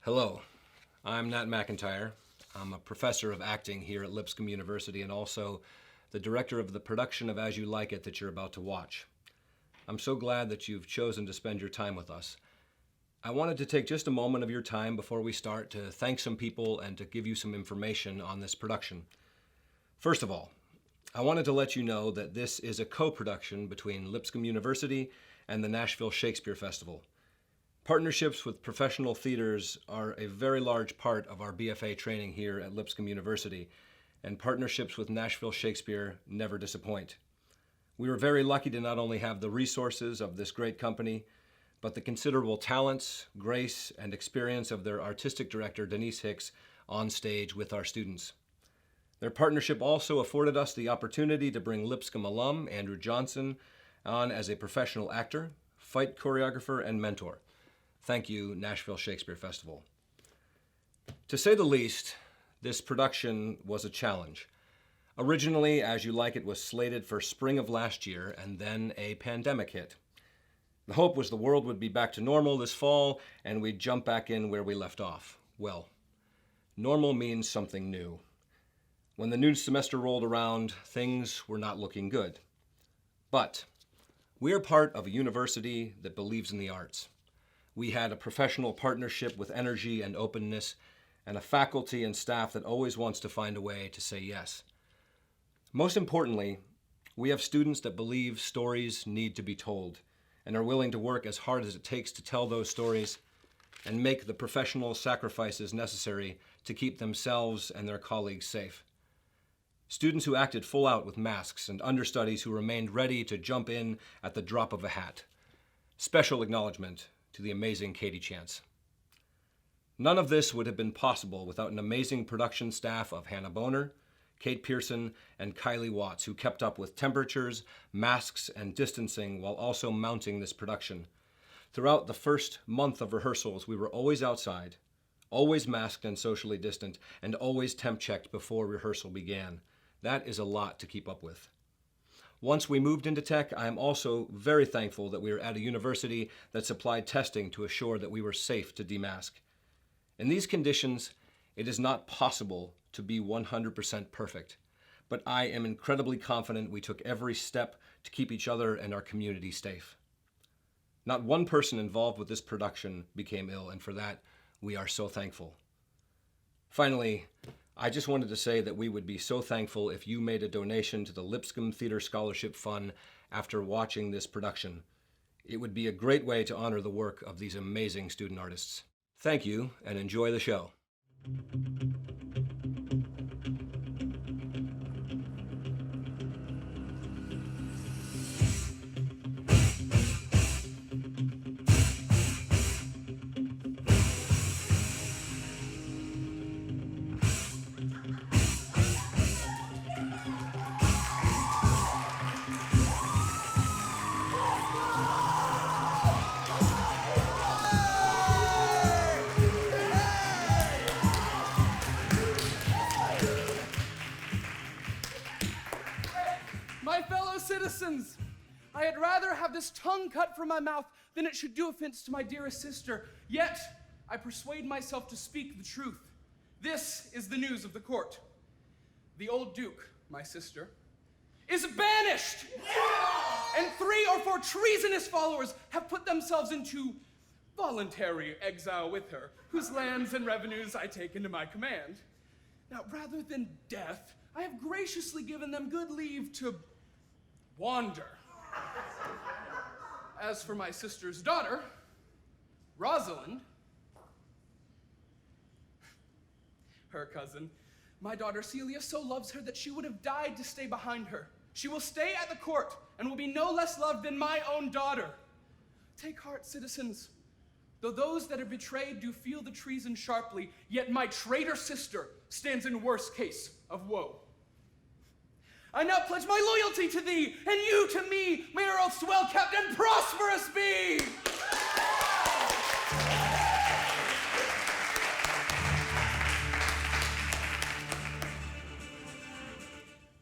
Hello, I'm Nat McIntyre. I'm a professor of acting here at Lipscomb University and also the director of the production of As You Like It that you're about to watch. I'm so glad that you've chosen to spend your time with us. I wanted to take just a moment of your time before we start to thank some people and to give you some information on this production. First of all, I wanted to let you know that this is a co-production between Lipscomb University and the Nashville Shakespeare Festival. Partnerships with professional theaters are a very large part of our BFA training here at Lipscomb University, and partnerships with Nashville Shakespeare never disappoint. We were very lucky to not only have the resources of this great company, but the considerable talents, grace, and experience of their artistic director, Denice Hicks, on stage with our students. Their partnership also afforded us the opportunity to bring Lipscomb alum Andrew Johnson on as a professional actor, fight choreographer, and mentor. Thank you, Nashville Shakespeare Festival. To say the least, this production was a challenge. Originally, As You Like It was slated for spring of last year, and then a pandemic hit. The hope was the world would be back to normal this fall, and we'd jump back in where we left off. Well, normal means something new. When the new semester rolled around, things were not looking good. But we are part of a university that believes in the arts. We had a professional partnership with energy and openness, and a faculty and staff that always wants to find a way to say yes. Most importantly, we have students that believe stories need to be told and are willing to work as hard as it takes to tell those stories and make the professional sacrifices necessary to keep themselves and their colleagues safe. Students who acted full out with masks and understudies who remained ready to jump in at the drop of a hat. Special acknowledgement to the amazing Katie Chance. None of this would have been possible without an amazing production staff of Hannah Boner, Kate Pearson, and Kylie Watts, who kept up with temperatures, masks, and distancing while also mounting this production. Throughout the first month of rehearsals, we were always outside, always masked and socially distant, and always temp checked before rehearsal began. That is a lot to keep up with. Once we moved into tech, I am also very thankful that we were at a university that supplied testing to assure that we were safe to demask. In these conditions, it is not possible to be 100% perfect, but I am incredibly confident we took every step to keep each other and our community safe. Not one person involved with this production became ill, and for that, we are so thankful. Finally, I just wanted to say that we would be so thankful if you made a donation to the Lipscomb Theatre Scholarship Fund after watching this production. It would be a great way to honor the work of these amazing student artists. Thank you, and enjoy the show. Citizens, I had rather have this tongue cut from my mouth than it should do offense to my dearest sister. Yet, I persuade myself to speak the truth. This is the news of the court. The old Duke, my sister, is banished! And 3 or 4 treasonous followers have put themselves into voluntary exile with her, whose lands and revenues I take into my command. Now, rather than death, I have graciously given them good leave to wander. As for my sister's daughter, Rosalind, her cousin, my daughter Celia so loves her that she would have died to stay behind her. She will stay at the court and will be no less loved than my own daughter. Take heart, citizens. Though those that are betrayed do feel the treason sharply, yet my traitor sister stands in worse case of woe. I now pledge my loyalty to thee, and you to me. May our oaths well kept and prosperous be!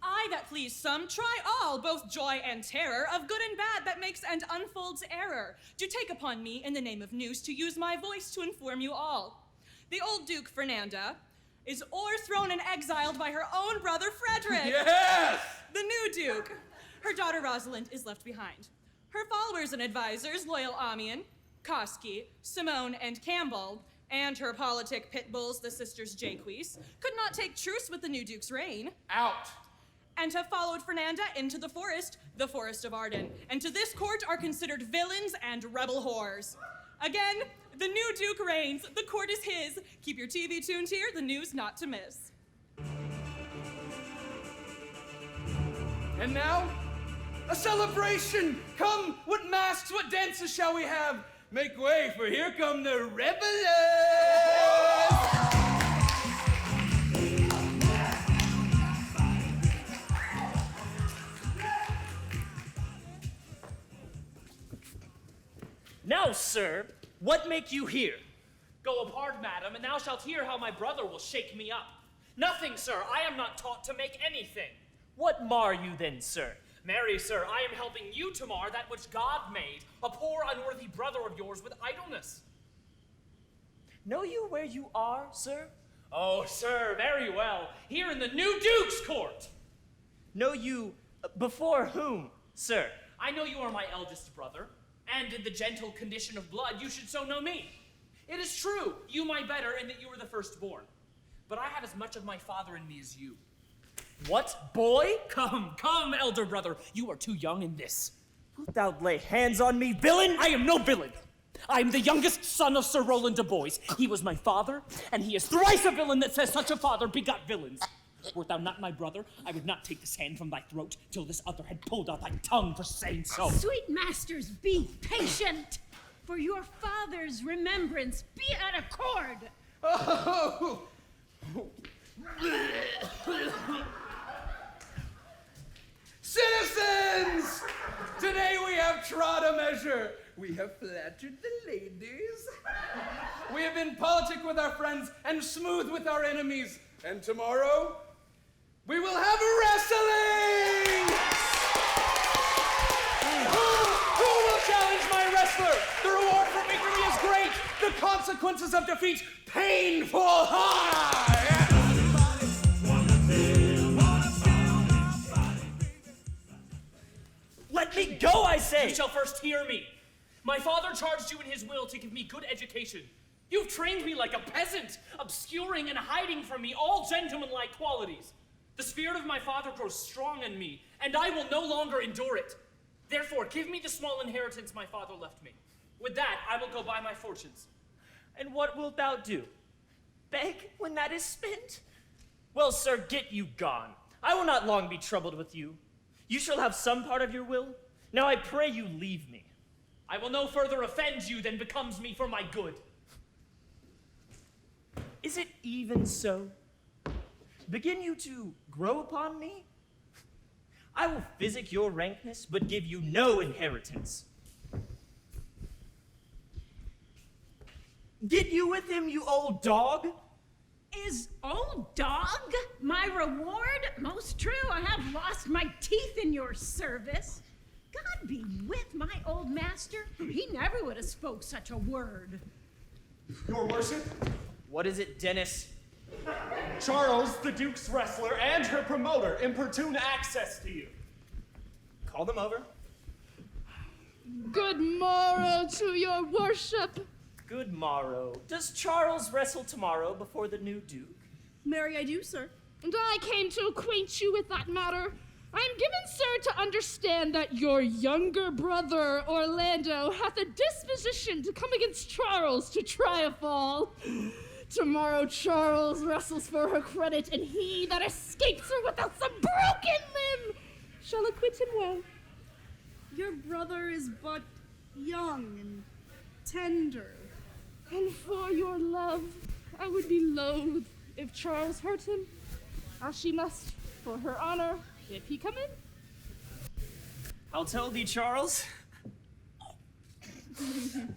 I that please some, try all, both joy and terror, of good and bad that makes and unfolds error. Do take upon me, in the name of news, to use my voice to inform you all. the old Duke Fernanda, is o'erthrown and exiled by her own brother Frederick. Yes! The new Duke. Her daughter Rosalind is left behind. Her followers and advisors, loyal Amiens, Coskey, Simone, and Campbell, and her politic pit bulls, the sisters Jaques, could not take truce with the new Duke's reign. Out. And have followed Fernanda into the Forest of Arden, and to this court are considered villains and rebel whores. Again, the new Duke reigns, the court is his. Keep your TV tuned here, the news not to miss. And now, a celebration! Come, what masks, what dances shall we have? Make way, for here come the revelers! Now, sir, what make you here? Go apart, madam, and thou shalt hear how my brother will shake me up. Nothing, sir, I am not taught to make anything. What mar you then, sir? Marry, sir, I am helping you to mar that which God made, a poor unworthy brother of yours with idleness. Know you where you are, sir? Oh, sir, very well, here in the new Duke's court. Know you before whom, sir? I know you are my eldest brother, and in the gentle condition of blood, you should so know me. It is true, you my better, in that you were the firstborn. But I have as much of my father in me as you. What, boy? Come, elder brother, you are too young in this. Wilt thou lay hands on me, villain? I am no villain. I am the youngest son of Sir Roland de Boys. He was my father, and he is thrice a villain that says such a father begot villains. Wert thou not my brother, I would not take this hand from thy throat till this other had pulled out thy tongue for saying so. Sweet masters, be patient. For your father's remembrance, be at accord. Oh! Citizens! Today we have trod a measure. We have flattered the ladies. We have been politic with our friends and smooth with our enemies. And tomorrow, we will have a wrestling! Who will challenge my wrestler? The reward for victory is great. The consequences of defeat, painful. Let me go, I say! You shall first hear me. My father charged you in his will to give me good education. You've trained me like a peasant, obscuring and hiding from me all gentlemanlike qualities. The spirit of my father grows strong in me, and I will no longer endure it. Therefore, give me the small inheritance my father left me. With that, I will go buy my fortunes. And what wilt thou do? Beg when that is spent? Well, sir, get you gone. I will not long be troubled with you. You shall have some part of your will. Now I pray you leave me. I will no further offend you than becomes me for my good. Is it even so? Begin you to grow upon me? I will physic your rankness, but give you no inheritance. Get you with him, you old dog? Is old dog my reward? Most true, I have lost my teeth in your service. God be with my old master. He never would have spoke such a word. Your worship? What is it, Denice? Charles, the Duke's wrestler, and her promoter importune access to you. Call them over. Good morrow to your worship. Good morrow. Does Charles wrestle tomorrow before the new Duke? Marry, I do, sir. And I came to acquaint you with that matter. I am given, sir, to understand that your younger brother, Orlando, hath a disposition to come against Charles to try a fall. Tomorrow Charles wrestles for her credit, and he that escapes her without some broken limb shall acquit him well. Your brother is but young and tender. And for your love, I would be loath if Charles hurt him, as she must, for her honor, if he come in. I'll tell thee, Charles.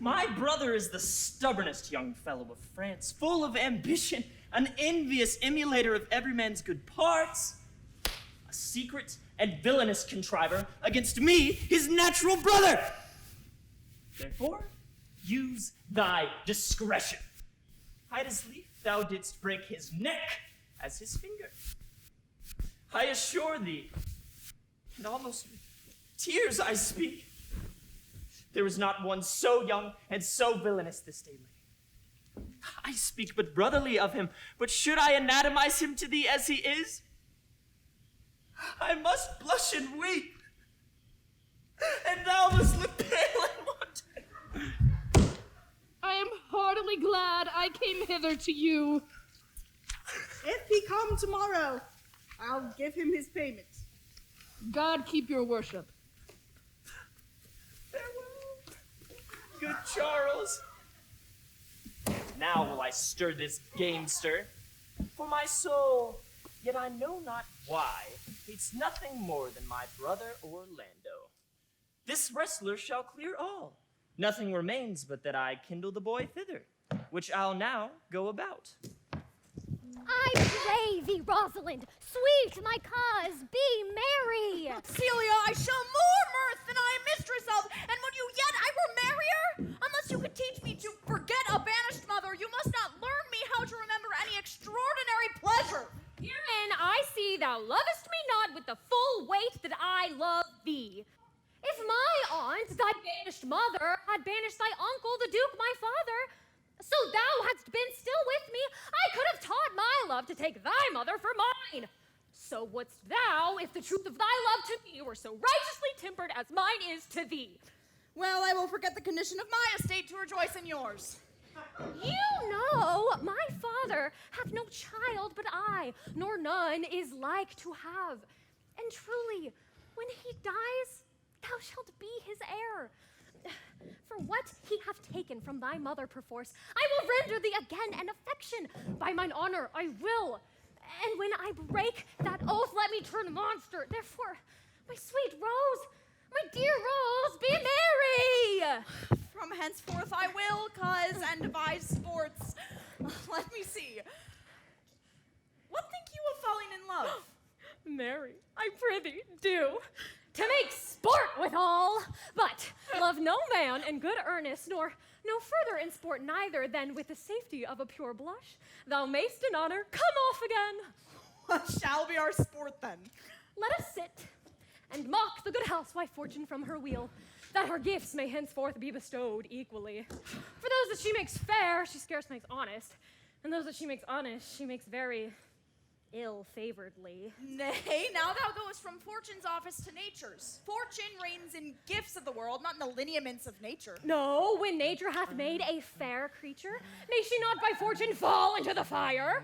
My brother is the stubbornest young fellow of France, full of ambition, an envious emulator of every man's good parts, a secret and villainous contriver against me, his natural brother. Therefore, use thy discretion. I'd as lief thou didst break his neck as his finger. I assure thee, and almost with tears I speak, there is not one so young and so villainous this day lay. I speak but brotherly of him, but should I anatomize him to thee as he is? I must blush and weep, and thou must look pale and wanton. I am heartily glad I came hither to you. If he come tomorrow, I'll give him his payment. God keep your worship. Farewell, good Charles. Now will I stir this gamester, for my soul, yet I know not why, hates nothing more than my brother Orlando. This wrestler shall clear all. Nothing remains but that I kindle the boy thither, which I'll now go about. I pray thee, Rosalind, sweet my cause, be merry. Celia, I show more mirth than I am mistress of, and would you yet I were merrier? Unless you could teach me to forget a banished mother, you must not learn me how to remember any extraordinary pleasure. Herein I see thou lovest me not with the full weight that I love thee. If my aunt, thy banished mother, had banished thy uncle, the duke, my father, so thou hadst been still with me, I could have taught my love to take thy mother for mine. So wouldst thou, if the truth of thy love to me were so righteously tempered as mine is to thee? Well, I will forget the condition of my estate to rejoice in yours. You know, my father hath no child but I, nor none is like to have. And truly, when he dies, thou shalt be his heir. For what he hath taken from thy mother perforce, I will render thee again an affection. By mine honor, I will. And when I break that oath, let me turn monster. Therefore, my sweet Rose, my dear Rose, be merry. From henceforth I will, cause and devise sports. Let me see. What think you of falling in love? Marry, I prithee, do. To make sport withal, but love no man in good earnest, nor no further in sport neither than with the safety of a pure blush. Thou mayst in honor come off again. What shall be our sport then? Let us sit and mock the good housewife Fortune from her wheel, that her gifts may henceforth be bestowed equally. For those that she makes fair, she scarce makes honest, and those that she makes honest, she makes very ill-favoredly. Nay, now thou goest from Fortune's office to Nature's. Fortune reigns in gifts of the world, not in the lineaments of nature. No, when nature hath made a fair creature, may she not by fortune fall into the fire?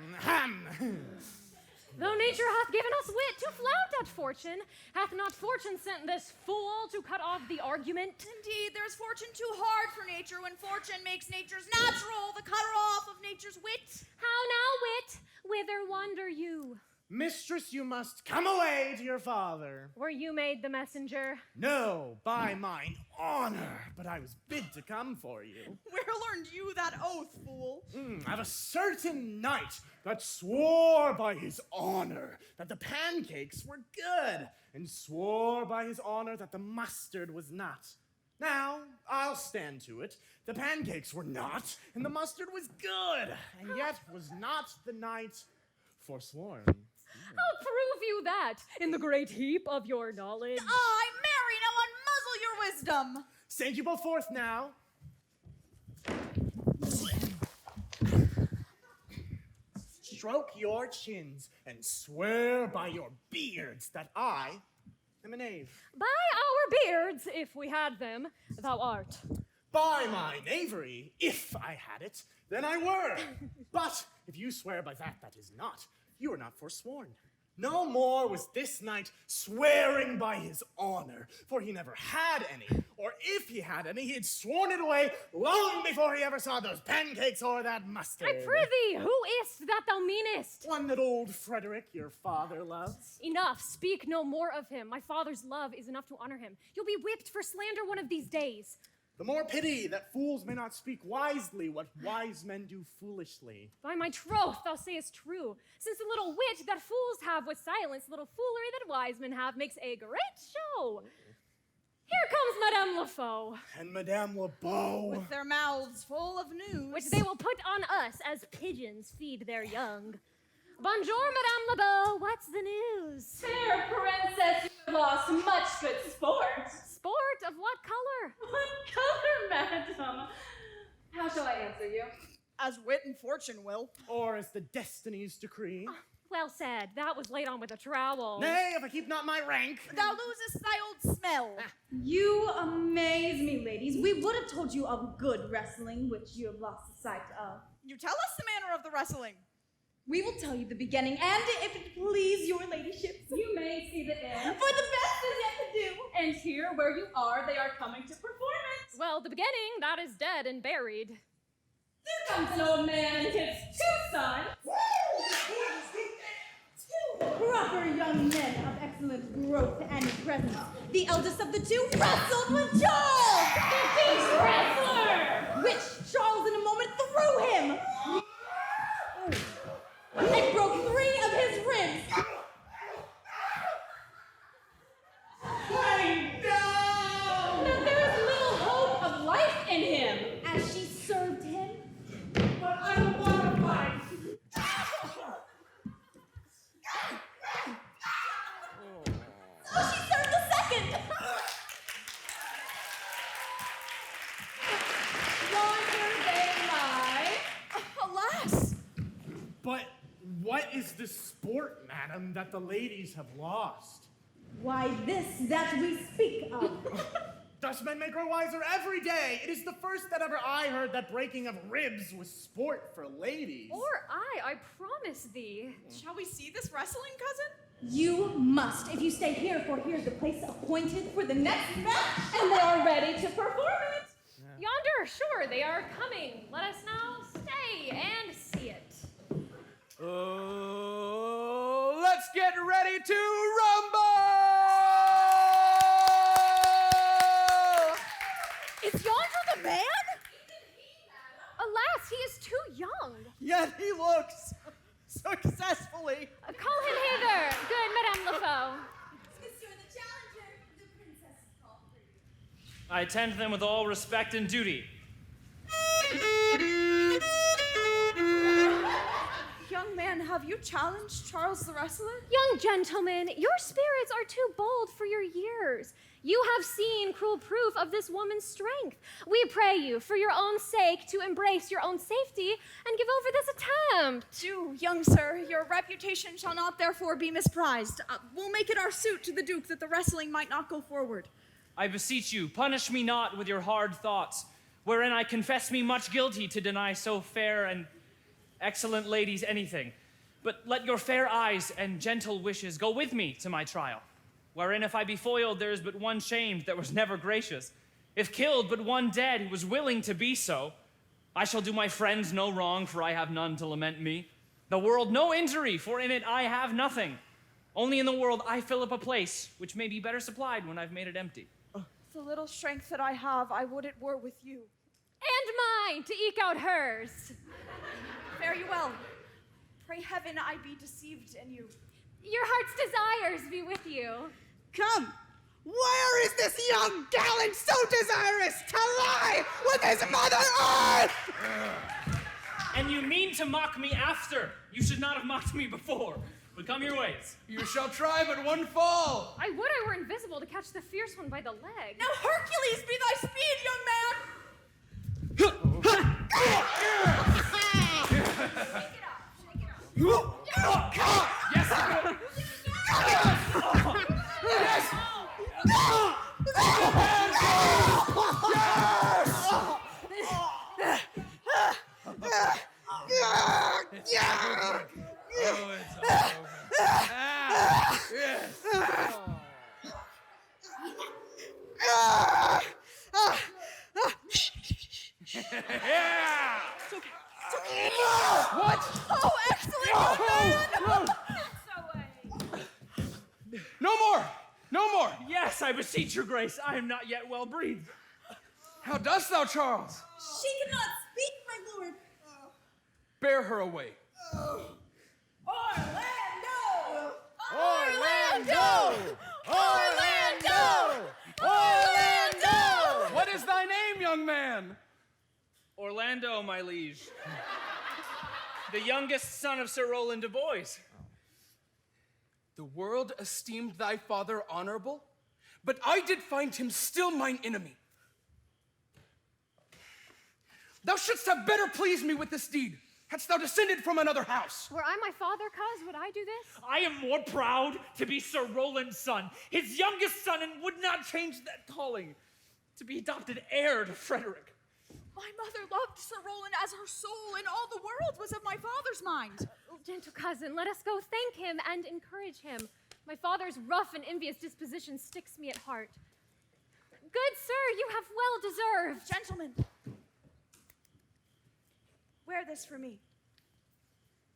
Though nature hath given us wit to flout at fortune, hath not fortune sent this fool to cut off the argument? Indeed, there's fortune too hard for nature when fortune makes nature's natural, the cutter off of nature's wit. How now, wit? Whither wander you? Mistress, you must come away to your father. Were you made the messenger? No, by mine honor, but I was bid to come for you. Where learned you that oath, fool? Of a certain knight that swore by his honor that the pancakes were good, and swore by his honor that the mustard was not. Now, I'll stand to it. The pancakes were not, and the mustard was good, and yet was not the knight forsworn. How prove you that in the great heap of your knowledge? Aye, marry, now unmuzzle your wisdom. Send you both forth now. Stroke your chins and swear by your beards that I am a knave. By our beards, if we had them, thou art. By my knavery, if I had it, then I were. But if you swear by that is not, you are not forsworn. No more was this knight swearing by his honor, for he never had any, or if he had any, he had sworn it away long before he ever saw those pancakes or that mustard. I prithee, who is't that thou meanest? One that old Frederick, your father, loves. Enough, speak no more of him. My father's love is enough to honor him. You'll be whipped for slander one of these days. The more pity that fools may not speak wisely what wise men do foolishly. By my troth, thou sayest true. Since the little wit that fools have with silence, little foolery that wise men have makes a great show. Here comes Madame Lafaux, And Madame LeBeau. With their mouths full of news. which they will put on us as pigeons feed their young. Bonjour, Madame LeBeau, what's the news? Fair princess, you have lost much good sport. Sport of what color? What color, madam? How shall I answer you? As wit and fortune will. Or as the destinies decree. Well said, that was laid on with a trowel. Nay, if I keep not my rank. Thou losest thy old smell. You amaze me, ladies. We would have told you of good wrestling, which you have lost the sight of. You tell us the manner of the wrestling. We will tell you the beginning, and if it please your ladyships, you may see the end. For the best is yet to do. And here, where you are, they are coming to perform it. Well, the beginning, that is dead and buried. There comes an old man and his 2 sons. 2 proper young men of excellent growth and presence. The eldest of the 2 wrestled with Charles, the beast wrestler, which Charles in a moment threw him and broke 3 of his ribs. That there is little hope of life in him as she served him. But I don't want to fight. Oh, she served the second. Yonder they lie. Alas! But what is the sport, madam, that the ladies have lost? Why, this that we speak of. Thus men may grow wiser every day. It is the first that ever I heard that breaking of ribs was sport for ladies. Or I promise thee. Shall we see this wrestling, cousin? You must, if you stay here, for here's the place appointed for the next match, and they are ready to perform it. Yonder, sure, they are coming. Let us now stay and see it. Let's get ready to rumble! Is yonder the man? Alas, he is too young. Yet he looks successfully. Call him hither, good Madame Lafaux. Monsieur the challenger, the princess is called for you. I attend them with all respect and duty. Young man, have you challenged Charles the wrestler? Young gentlemen, your spirits are too bold for your years. You have seen cruel proof of this woman's strength. We pray you, for your own sake, to embrace your own safety and give over this attempt. Do, young sir, your reputation shall not therefore be misprized. We'll make it our suit to the Duke that the wrestling might not go forward. I beseech you, punish me not with your hard thoughts, wherein I confess me much guilty to deny so fair and excellent ladies anything. But let your fair eyes and gentle wishes go with me to my trial, wherein if I be foiled, there is but one shamed that was never gracious. If killed, but one dead who was willing to be so. I shall do my friends no wrong, for I have none to lament me. The world no injury, for in it I have nothing. Only in the world I fill up a place, which may be better supplied when I've made it empty. The little strength that I have, I would it were with you. And mine, to eke out hers. Fare you well. Pray heaven I be deceived in you. Your heart's desires be with you. Come, where is this young gallant so desirous to lie with his mother earth? And you mean to mock me after? You should not have mocked me before. But come your ways. You shall try but one fall. I would I were invisible to catch the fierce one by the leg. Now Hercules be thy speed, young man! Yes! What? Oh, excellent, young man! No more! No more! Yes, I beseech your grace. I am not yet well breathed. How dost thou, Charles? She cannot speak, my lord. Bear her away. Orlando! Orlando! Orlando! Orlando! Orlando, my liege. The youngest son of Sir Rowland de Boys. The world esteemed thy father honorable, but I did find him still mine enemy. Thou shouldst have better pleased me with this deed, hadst thou descended from another house. Were I my father, cuz, would I do this? I am more proud to be Sir Rowland's son, his youngest son, and would not change that calling, to be adopted heir to Frederick. My mother loved Sir Rowland as her soul, and all the world was of my father's mind. Oh, gentle cousin, let us go thank him and encourage him. My father's rough and envious disposition sticks me at heart. Good sir, you have well deserved. Gentlemen, wear this for me.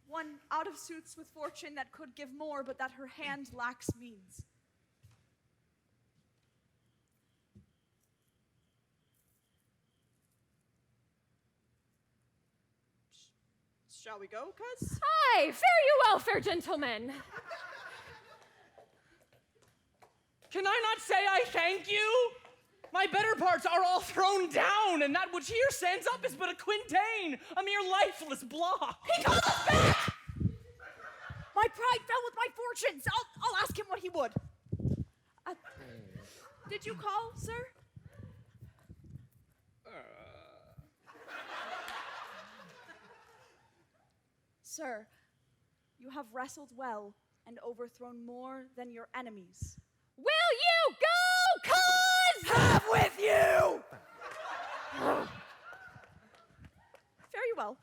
One out of suits with fortune that could give more, but that her hand lacks means. Shall we go, cuz? Aye, fare you well, fair gentlemen. Can I not say I thank you? My better parts are all thrown down, and that which here stands up is but a quintain, a mere lifeless block. He called us back! My pride fell with my fortunes. I'll ask him what he would. Did you call, sir? Sir, you have wrestled well and overthrown more than your enemies. Will you go, cuz? Have with you! Fare you well.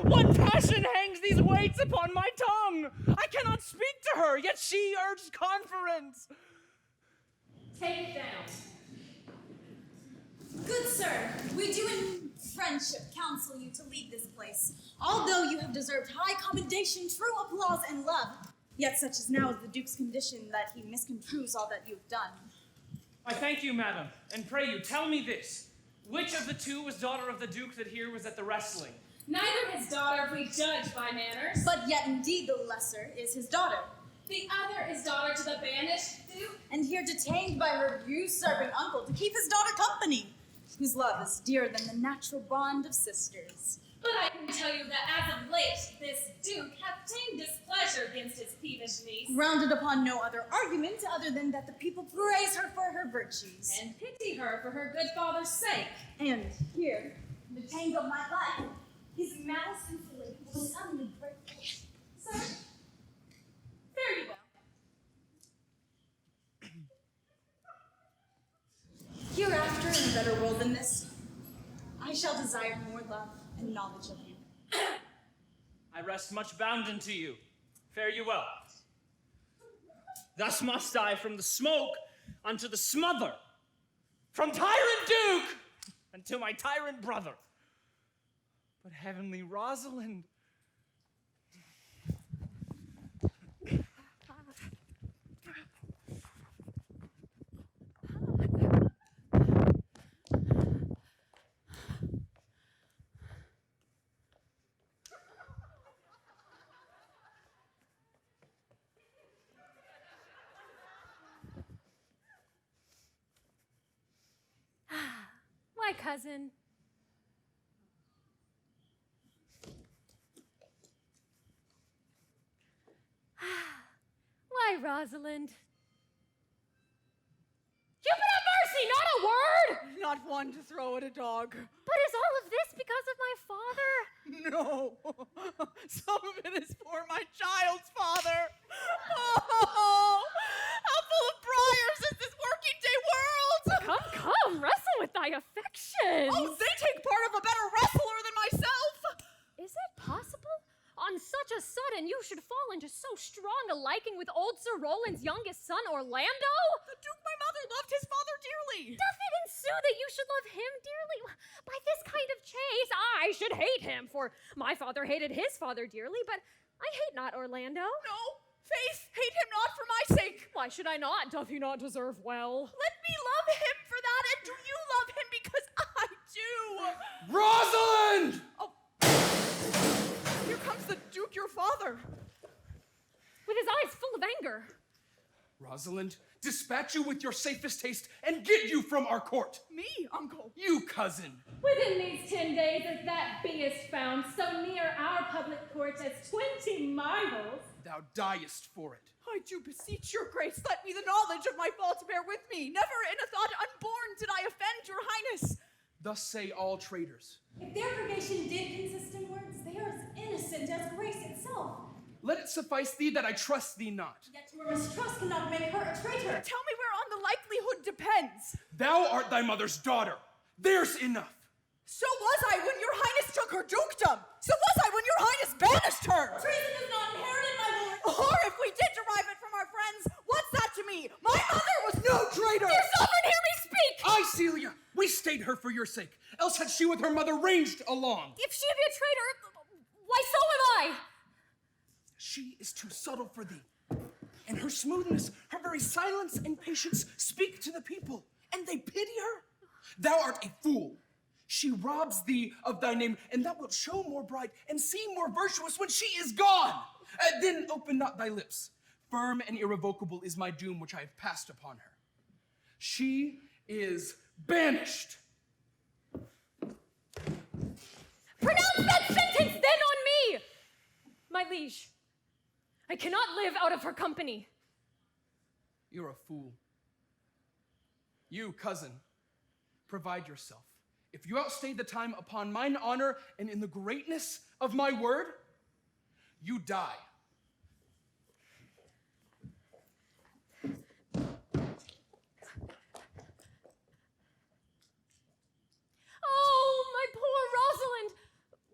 What passion hangs these weights upon my tongue? I cannot speak to her, yet she urged conference. Take it down. Good sir, we do in friendship counsel you to leave this place. Although you have deserved high commendation, true applause, and love, yet such is now the Duke's condition that he misconstrues all that you have done. I thank you, madam, and pray you, tell me this. Which of the two was daughter of the Duke that here was at the wrestling? Neither his daughter if we judge by manners. But yet indeed the lesser is his daughter. The other is daughter to the banished Duke. And here detained by her usurping uncle to keep his daughter company, whose love is dearer than the natural bond of sisters. But I can tell you that as of late, this Duke hath ta'en displeasure against his peevish niece. Grounded upon no other argument other than that the people praise her for her virtues. And pity her for her good father's sake. And here, in the tangle of my life, his malice and folly will suddenly break. Sir, fare you well. Hereafter, in a better world than this, I shall desire more love and knowledge of you. I rest much bounden to you. Fare you well. Thus must I from the smoke unto the smother, from tyrant Duke unto my tyrant brother. But heavenly Rosalind, Why, cousin? Why, Rosalind? Cupid have mercy, not a word! Not one to throw at a dog. But is all of this because of my father? No. Some of it is for my child's father. Oh, how full of briars is this working day world! Come, wrestle with thy affections. Oh, they take part of a better wrestler than myself! Is it possible? On such a sudden, you should fall into so strong a liking with old Sir Rowland's youngest son, Orlando? The Duke, my mother, loved his father dearly. Doth it ensue that you should love him dearly? By this kind of chase, I should hate him, for my father hated his father dearly, but I hate not Orlando. No, faith, hate him not for my sake. Why should I not? Doth he not deserve well? Let me love him for that, and do you love him because I do? Rosalind! Oh. Here comes the Duke, your your father. With his eyes full of anger. Rosalind, dispatch you with your safest haste and get you from our court. Me, uncle. You, cousin. Within these 10 days, if that beest found so near our public court as 20 miles. Thou diest for it. I do beseech your grace, let me the knowledge of my fault bear with me. Never in a thought unborn did I offend your highness. Thus say all traitors. If their purgation did consist in words, they are as innocent as grace itself. Let it suffice thee that I trust thee not. Yet your mistrust cannot make her a traitor. Tell me whereon the likelihood depends. Thou art thy mother's daughter. There's enough. So was I when your highness took her dukedom. So was I when your highness banished her. Treason is not inherited, my lord. Or if we did derive it from our friends, what's that to me? My mother was no traitor. Dear sovereign, hear me speak! Aye, Celia, we stayed her for your sake. Else had she with her mother ranged along. If she be a traitor, why so am I? She is too subtle for thee. And her smoothness, her very silence and patience speak to the people, and they pity her. Thou art a fool. She robs thee of thy name, and thou wilt show more bright and seem more virtuous when she is gone. Then open not thy lips. Firm and irrevocable is my doom which I have passed upon her. She is banished. Pronounce that sentence then on me! My liege, I cannot live out of her company. You're a fool. You, cousin, provide yourself. If you outstay the time upon mine honor and in the greatness of my word, you die. Oh, my poor Rosalind!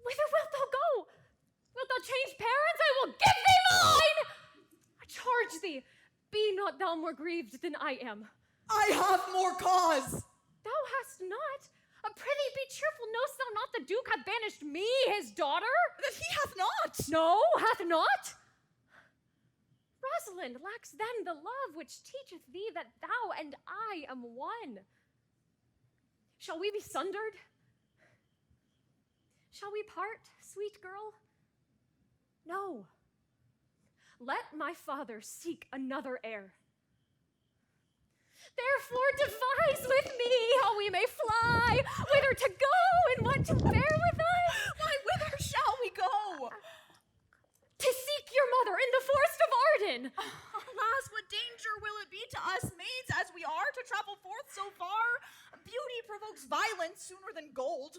Whither wilt thou go? Wilt thou change parents? I will give thee mine! I charge thee, be not thou more grieved than I am. I have more cause. Thou hast not. Prithee, be cheerful. Knowst thou not the Duke hath banished me, his daughter? That he hath not. No, hath not. Rosalind lacks then the love which teacheth thee that thou and I am one. Shall we be sundered? Shall we part, sweet girl? No. Let my father seek another heir. Therefore devise with me how we may fly, whither to go and what to bear with us. Why, whither shall we go? To seek your mother in the Forest of Arden. Alas, what danger will it be to us maids as we are to travel forth so far? Beauty provokes violence sooner than gold.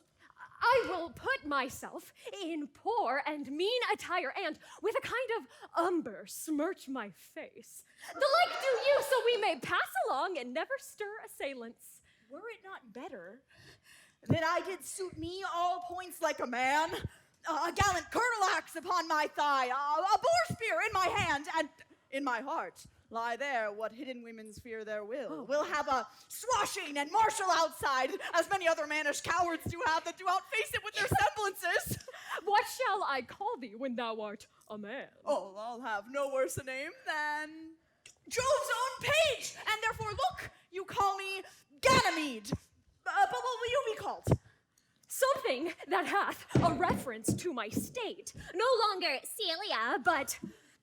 I will put myself in poor and mean attire, and with a kind of umber smirch my face. The like do you, so we may pass along and never stir assailants. Were it not better that I did suit me all points like a man? A gallant curtal axe upon my thigh, a boar spear in my hand, and in my heart lie there what hidden women's fear their will. Oh. We'll have a swashing and martial outside, as many other mannish cowards do have that do outface it with their semblances. What shall I call thee when thou art a man? Oh, I'll have no worse a name than Jove's own page, and therefore look, you call me Ganymede. But what will you be called? Something that hath a reference to my state. No longer Celia, but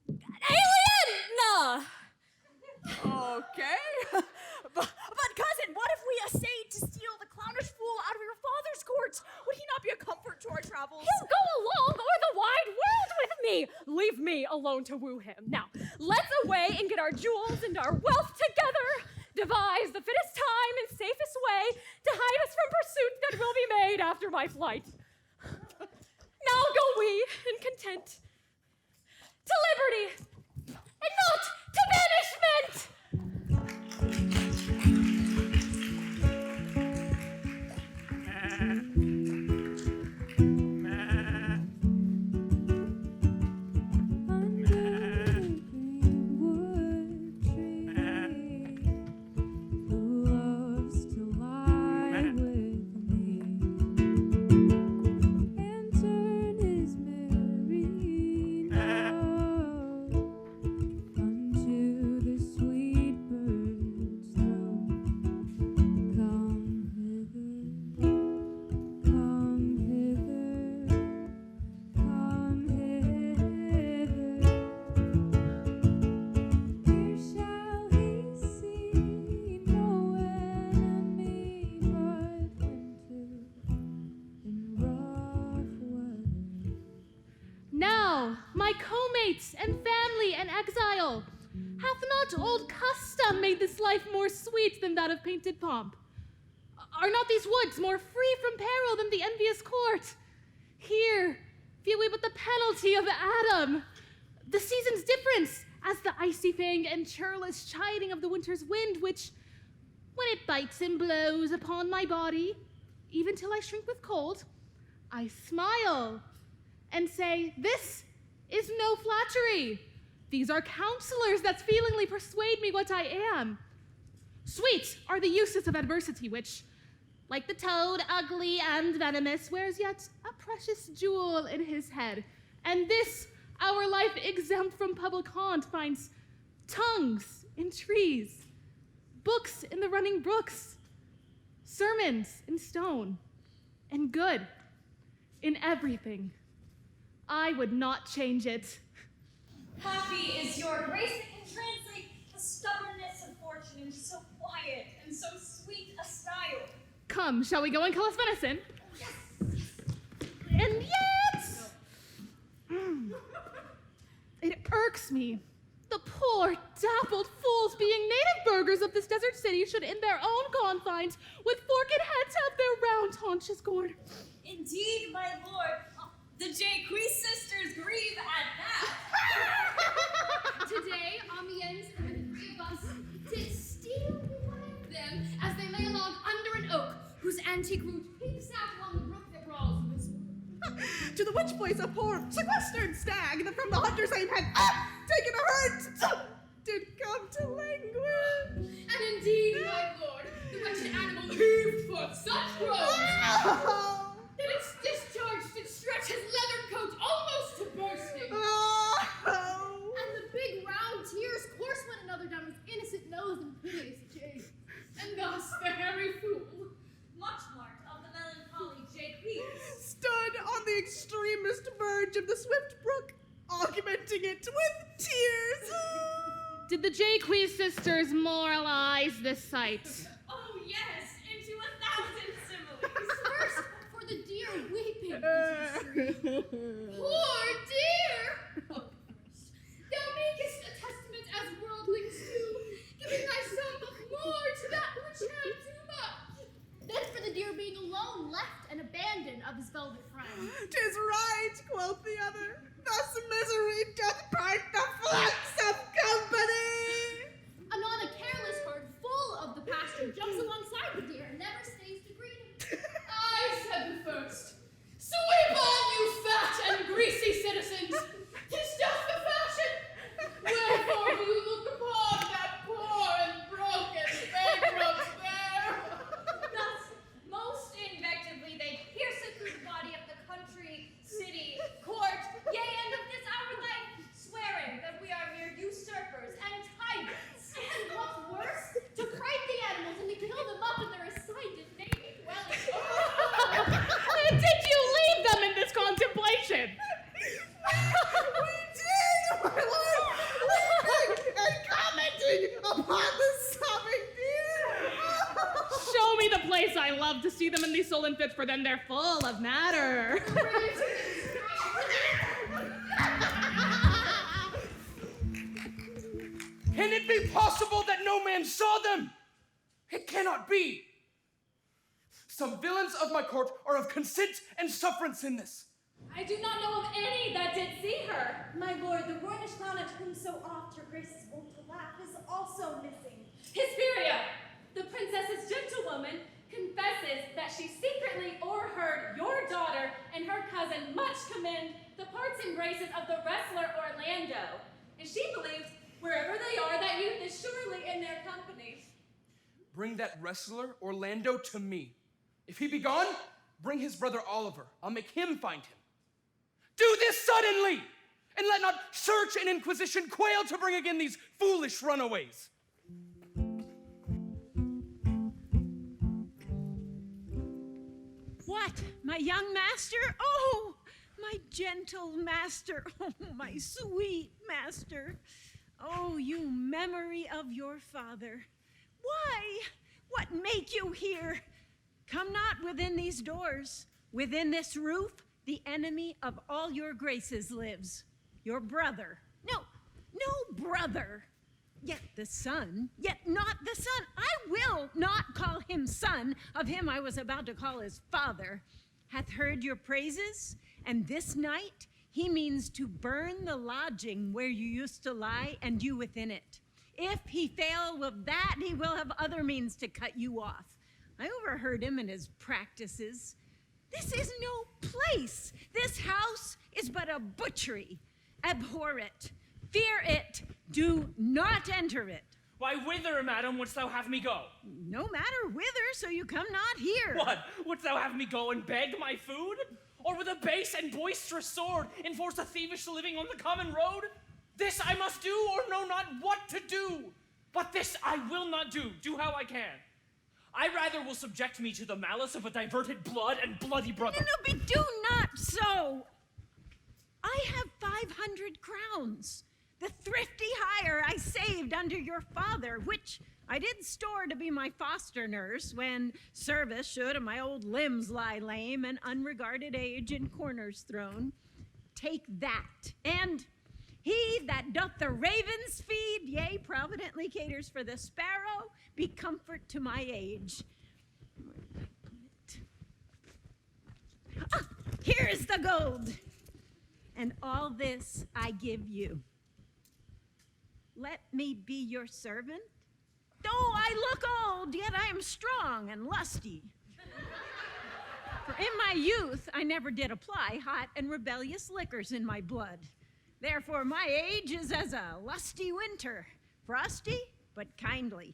Aliena! Okay. but cousin, what if we essayed to steal the clownish fool out of your father's court? Would he not be a comfort to our travels? He'll go along o'er the wide world with me. Leave me alone to woo him. Now, let's away and get our jewels and our wealth together. Devise the fittest time and safest way to hide us from pursuit that will be made after my flight. Now go we in content to liberty and not to banishment. my co-mates and family and exile. Hath not old custom made this life more sweet than that of painted pomp? Are not these woods more free from peril than the envious court? Here, feel we but the penalty of Adam, the season's difference, as the icy fang and churlish chiding of the winter's wind, which, when it bites and blows upon my body, even till I shrink with cold, I smile and say, this is no flattery. These are counselors that feelingly persuade me what I am. Sweet are the uses of adversity, which, like the toad, ugly and venomous, wears yet a precious jewel in his head. And this, our life exempt from public haunt, finds tongues in trees, books in the running brooks, sermons in stone, and good in everything. I would not change it. Happy is your grace that can translate the stubbornness of fortune into so quiet and so sweet a style. Come, shall we go and kill us venison? Yes. And yet, it irks me. The poor, dappled fools being native burghers of this desert city should in their own confines with forked heads have their round haunches gored. Indeed, my lord, the Jacques sisters grieve at that. Today, Amiens and the three of us did steal behind them as they lay along under an oak whose antique root peeps out along the brook that brawls in this wood. To the witch boys a poor sequestered stag that from the hunter's aim had taken a hurt did come to languish. And indeed, my lord, the wretched animal heaved forth such groans that its discharge did stretch his leather coat almost to bursting. And the big round tears coursed one another down his innocent nose in piteous chase. And thus the hairy fool, Much marked of the melancholy Jacques, stood on the extremest verge of the swift brook, augmenting it with tears. Did the Jacques sisters moralize this sight? oh yes, into 1,000 similes. first for the dear weeping. Poor dear! Thou makest a testament as worldlings do, giving thy son but more to that which had too much. Then for the dear being alone, left and abandoned of his velvet friend. 'Tis right, quoth the other. Thus misery doth part the flanks of company. Anon a careless herd full of the pasture jumps alongside the deer and never stays to greet him. I said the first, sweep on, you fat and greasy citizens! 'Tis just the fashion! Wherefore do you look upon that poor and broken bankrupt there? Thus, most invectively they pierce it through the body of the country, city, court, yea, and of this our life, swearing that we are mere usurpers and tyrants. And what's worse, to fright the animals and to kill them up in their assigned native dwellings. Did you leave them in this contemplation? We did, my lord, weeping and commenting upon the sobbing deer. Show me the place I love to see them in these sullen fits, for then they're full of matter. Can it be possible that no man saw them? It cannot be. Some villains of my court are of consent and sufferance in this. I do not know of any that did see her. My lord, the Roynish sonnet whom so oft your grace is wont to laugh is also missing. Hesperia, the princess's gentlewoman, confesses that she secretly o'erheard your daughter and her cousin much commend the parts and graces of the wrestler Orlando. And she believes wherever they are, that youth is surely in their company. Bring that wrestler, Orlando, to me. If he be gone, bring his brother Oliver. I'll make him find him. Do this suddenly, and let not search and inquisition quail to bring again these foolish runaways. What, my young master? Oh, my gentle master. Oh, my sweet master. Oh, you memory of your father. Why? What make you here? Come not within these doors. Within this roof, the enemy of all your graces lives. your brother. No brother. Yet the son, yet not the son. I will not call him son of him I was about to call his father. Hath heard your praises, and this night he means to burn the lodging where you used to lie, and you within it. If he fail with that, he will have other means to cut you off. I overheard him in his practices. This is no place. This house is but a butchery. Abhor it. Fear it. Do not enter it. Why, whither, madam, wouldst thou have me go? No matter whither, so you come not here. What? Wouldst thou have me go and beg my food? Or with a base and boisterous sword enforce a thievish living on the common road? This I must do, or know not what to do. But this I will not do how I can. I rather will subject me to the malice of a diverted blood and bloody brother. No, but do not so. I have 500 crowns. The thrifty hire I saved under your father, which I did store to be my foster nurse when service should of my old limbs lie lame and unregarded age in corners thrown. Take that, and he that doth the ravens feed, yea, providently caters for the sparrow, be comfort to my age. Here's the gold, and all this I give you. Let me be your servant. Though I look old, yet I am strong and lusty. For in my youth I never did apply hot and rebellious liquors in my blood. Therefore my age is as a lusty winter, frosty but kindly.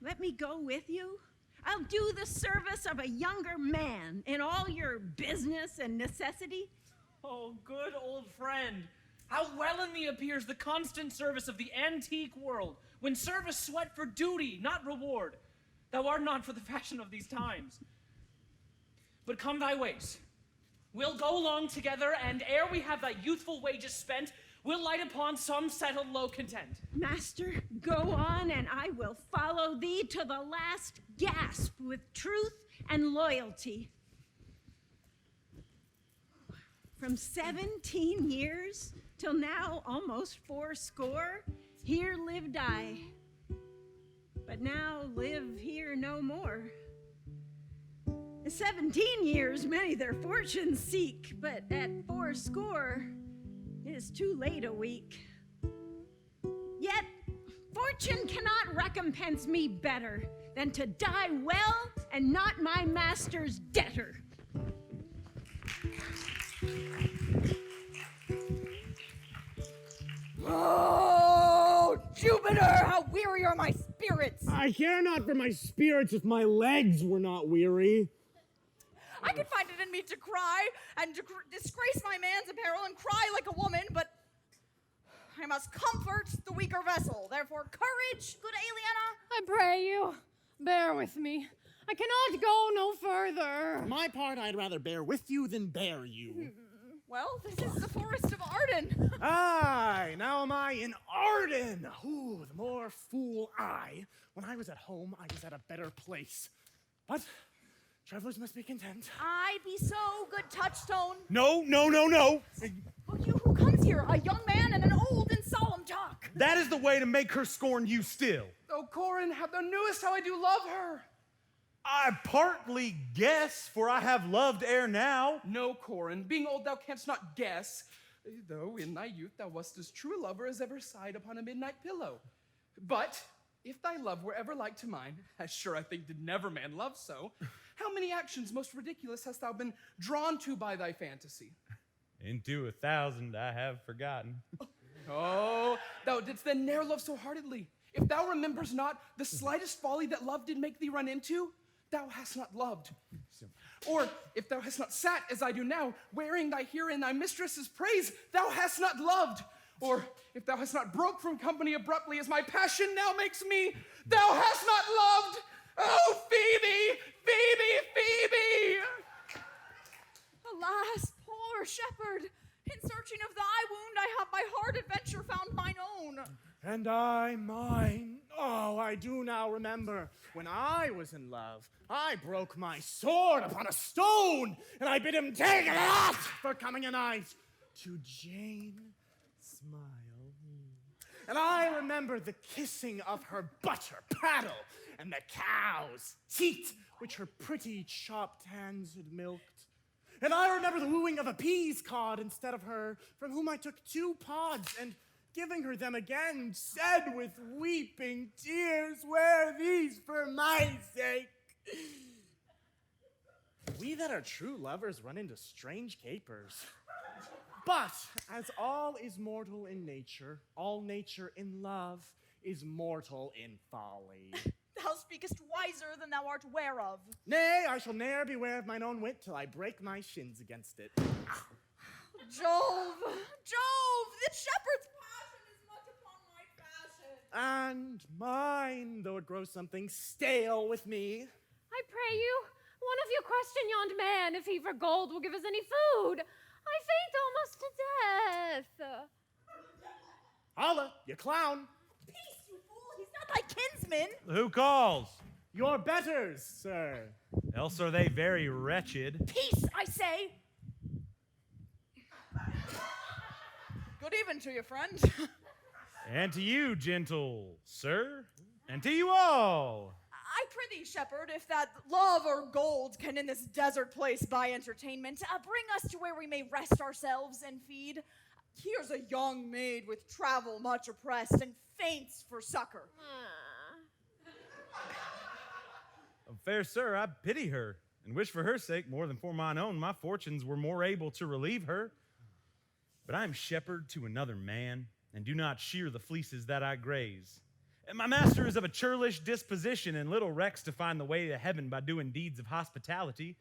Let me go with you. I'll do the service of a younger man in all your business and necessity. Oh, good old friend. How well in thee appears the constant service of the antique world, when service sweat for duty, not reward. Thou art not for the fashion of these times. But come thy ways. We'll go along together, and ere we have thy youthful wages spent, we'll light upon some settled low content. Master, go on, and I will follow thee to the last gasp with truth and loyalty. From 17 years till now almost 80, here lived I, but now live here no more. 17 years many their fortunes seek, but at 80 it is too late a week. Yet fortune cannot recompense me better than to die well and not my master's debtor. Oh, Jupiter, how weary are my spirits! I care not for my spirits if my legs were not weary. I could find it in me to cry and disgrace my man's apparel and cry like a woman, but I must comfort the weaker vessel. Therefore, courage, good Aliena. I pray you, bear with me. I cannot go no further. For my part, I'd rather bear with you than bear you. Well, this is the Forest of Arden. Aye, now am I in Arden. Ooh, the more fool I. When I was at home, I was at a better place. But travelers must be content. I be so good touchstone. No. Oh, you who comes here, a young man and an old and solemn talk. That is the way to make her scorn you still. Oh, Corin, thou knewest how I do love her. I partly guess, for I have loved ere now. No, Corin, being old thou canst not guess, though in thy youth thou wast as true a lover as ever sighed upon a midnight pillow. But if thy love were ever like to mine, as sure I think did never man love so, how many actions most ridiculous hast thou been drawn to by thy fantasy? Into 1,000 I have forgotten. Oh, thou didst then ne'er love so heartedly. If thou remembers not the slightest folly that love did make thee run into, thou hast not loved. Or if thou hast not sat as I do now, wearing thy herein thy mistress's praise, thou hast not loved. Or if thou hast not broke from company abruptly as my passion now makes me, thou hast not loved. Oh, Phoebe, Phoebe, Phoebe! Alas, poor shepherd, in searching of thy wound I have by hard adventure found mine own. And I mine. Oh, I do now remember. When I was in love, I broke my sword upon a stone, and I bid him take that for coming a night. to Jane smile. And I remember the kissing of her butter paddle and the cow's teat, which her pretty chopped hands had milked. And I remember the wooing of a peas cod instead of her, from whom I took 2 pods, and giving her them again, said with weeping tears, "Wear these for my sake." We that are true lovers run into strange capers. But as all is mortal in nature, all nature in love is mortal in folly. Thou speakest wiser than thou art ware of. Nay, I shall ne'er beware of mine own wit till I break my shins against it. Jove, the shepherd's passion is much upon my fashion. And mine, though it grows something stale with me. I pray you, one of you question yond man if he for gold will give us any food. I faint almost to death. Holla, you clown. Peace, you fool, he's not thy kinsman. Who calls? Your betters, sir. Else are they very wretched. Peace, I say. Good even to you, friend. And to you, gentle sir, and to you all. I prithee, shepherd, if that love or gold can in this desert place buy entertainment, bring us to where we may rest ourselves and feed. Here's a young maid with travel much oppressed and faints for succor. Fair sir, I pity her, and wish for her sake more than for mine own my fortunes were more able to relieve her. But I am shepherd to another man, and do not shear the fleeces that I graze. And my master is of a churlish disposition, and little recks to find the way to heaven by doing deeds of hospitality.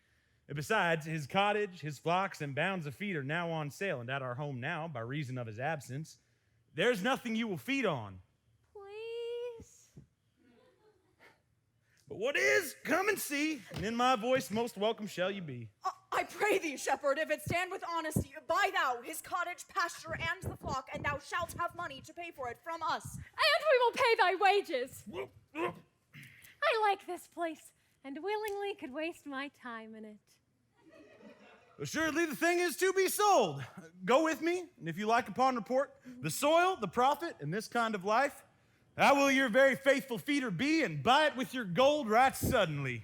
And besides, his cottage, his flocks, and bounds of feed are now on sale, and at our home now, by reason of his absence. There's nothing you will feed on. Please. But what is, come and see, and in my voice most welcome shall you be. I pray thee, shepherd, if it stand with honesty, buy thou his cottage, pasture, and the flock, and thou shalt have money to pay for it from us. And we will pay thy wages. I like this place, and willingly could waste my time in it. Assuredly, the thing is to be sold. Go with me, and if you like upon report, the soil, the profit, and this kind of life, I will your very faithful feeder be, and buy it with your gold right suddenly.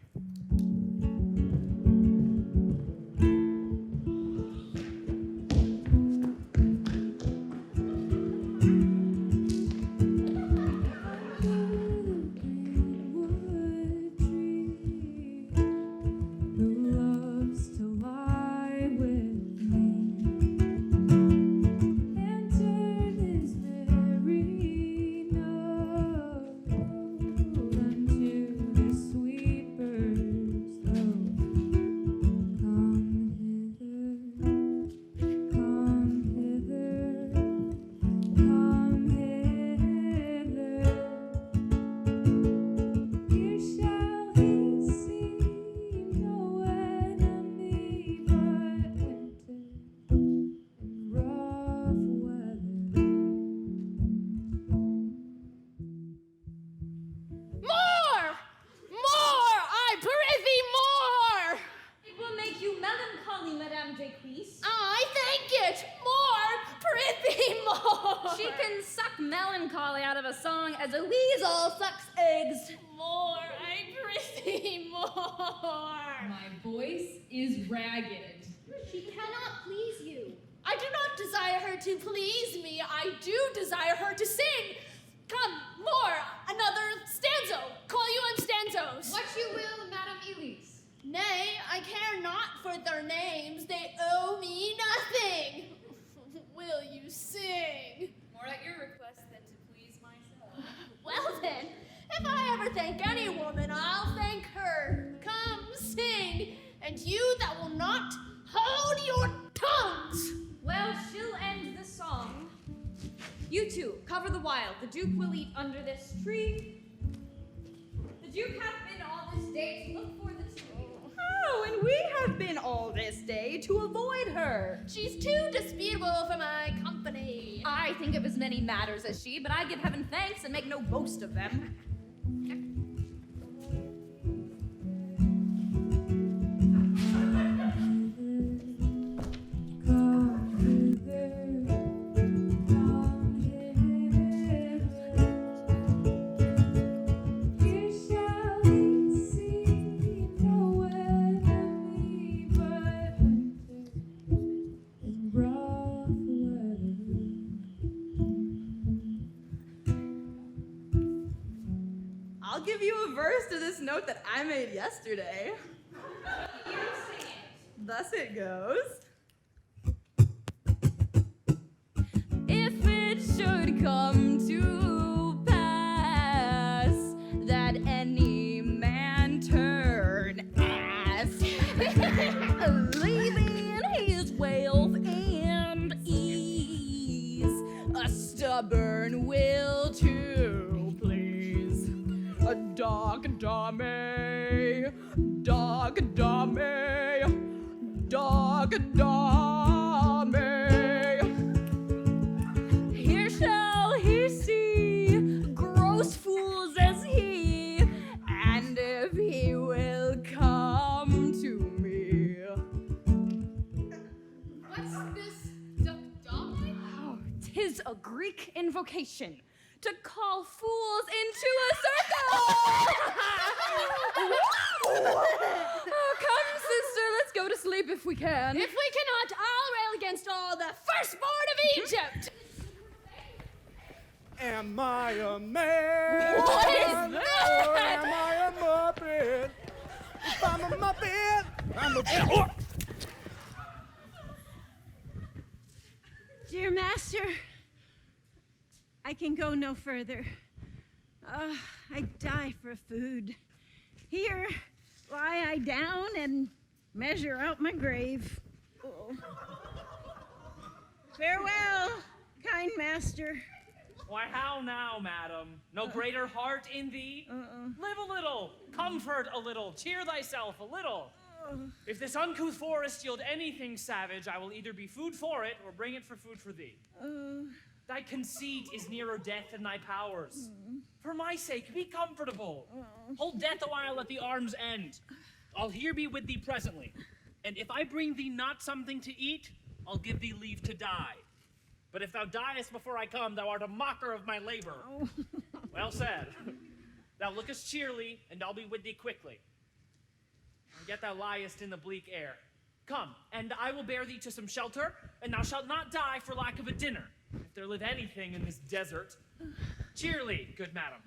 Matters as she, but I give heaven thanks and make no boast of them. I'll give you a verse to this note that I made yesterday. You sing it. Thus it goes. If it should come to pass that any man turn ass, leaving his wealth and ease, a stubborn will to please, a dog dummy, dog dummy, dog dummy. Here shall he see gross fools as he, and if he will come to me. What's this duck-dog? Oh, 'tis a Greek invocation to call fools into a circle. Oh, come, sister, let's go to sleep if we can. If we cannot, I'll rail against all the firstborn of Egypt. Am I a man? What is Or that? am I a Muppet? If I'm a Muppet, I'm a... Dear master, I can go no further. I die for food. Here lie I down and measure out my grave. Oh. Farewell, kind master. Why, how now, madam? No greater heart in thee? Live a little, comfort a little, cheer thyself a little. If this uncouth forest yield anything savage, I will either be food for it or bring it for food for thee. Thy conceit is nearer death than thy powers. For my sake, be comfortable. Hold death a while at the arm's end. I'll here be with thee presently. And if I bring thee not something to eat, I'll give thee leave to die. But if thou diest before I come, thou art a mocker of my labor. Well said. Thou lookest cheerly, and I'll be with thee quickly. And yet thou liest in the bleak air. Come, and I will bear thee to some shelter, and thou shalt not die for lack of a dinner, if there live anything in this desert. Cheerly, good madam.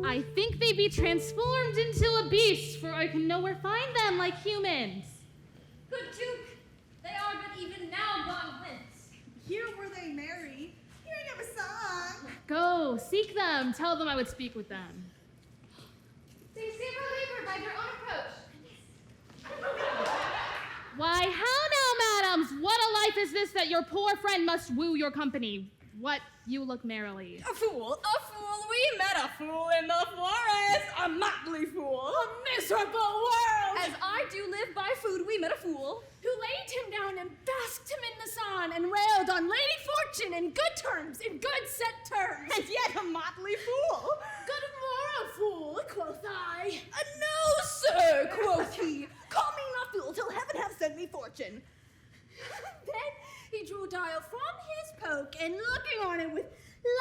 I think they be transformed into a beast, for I can nowhere find them like humans. Good Duke, they are but even now gone hence. Here were they married, hearing of a song. Go, seek them, tell them I would speak with them. They save our labor by their own approach. Why, how now, madams? What a life is this that your poor friend must woo your company? What, you look merrily. A fool, we met a fool in the forest, a motley fool, a miserable world. As I do live by food, we met a fool Who laid him down and basked him in the sun and railed on Lady Fortune in good terms, in good set terms. And yet a motley fool. Good moral fool, quoth I. No, sir, quoth he. Call me not fool till heaven have sent me fortune. Then he drew a dial from his poke and looking on it with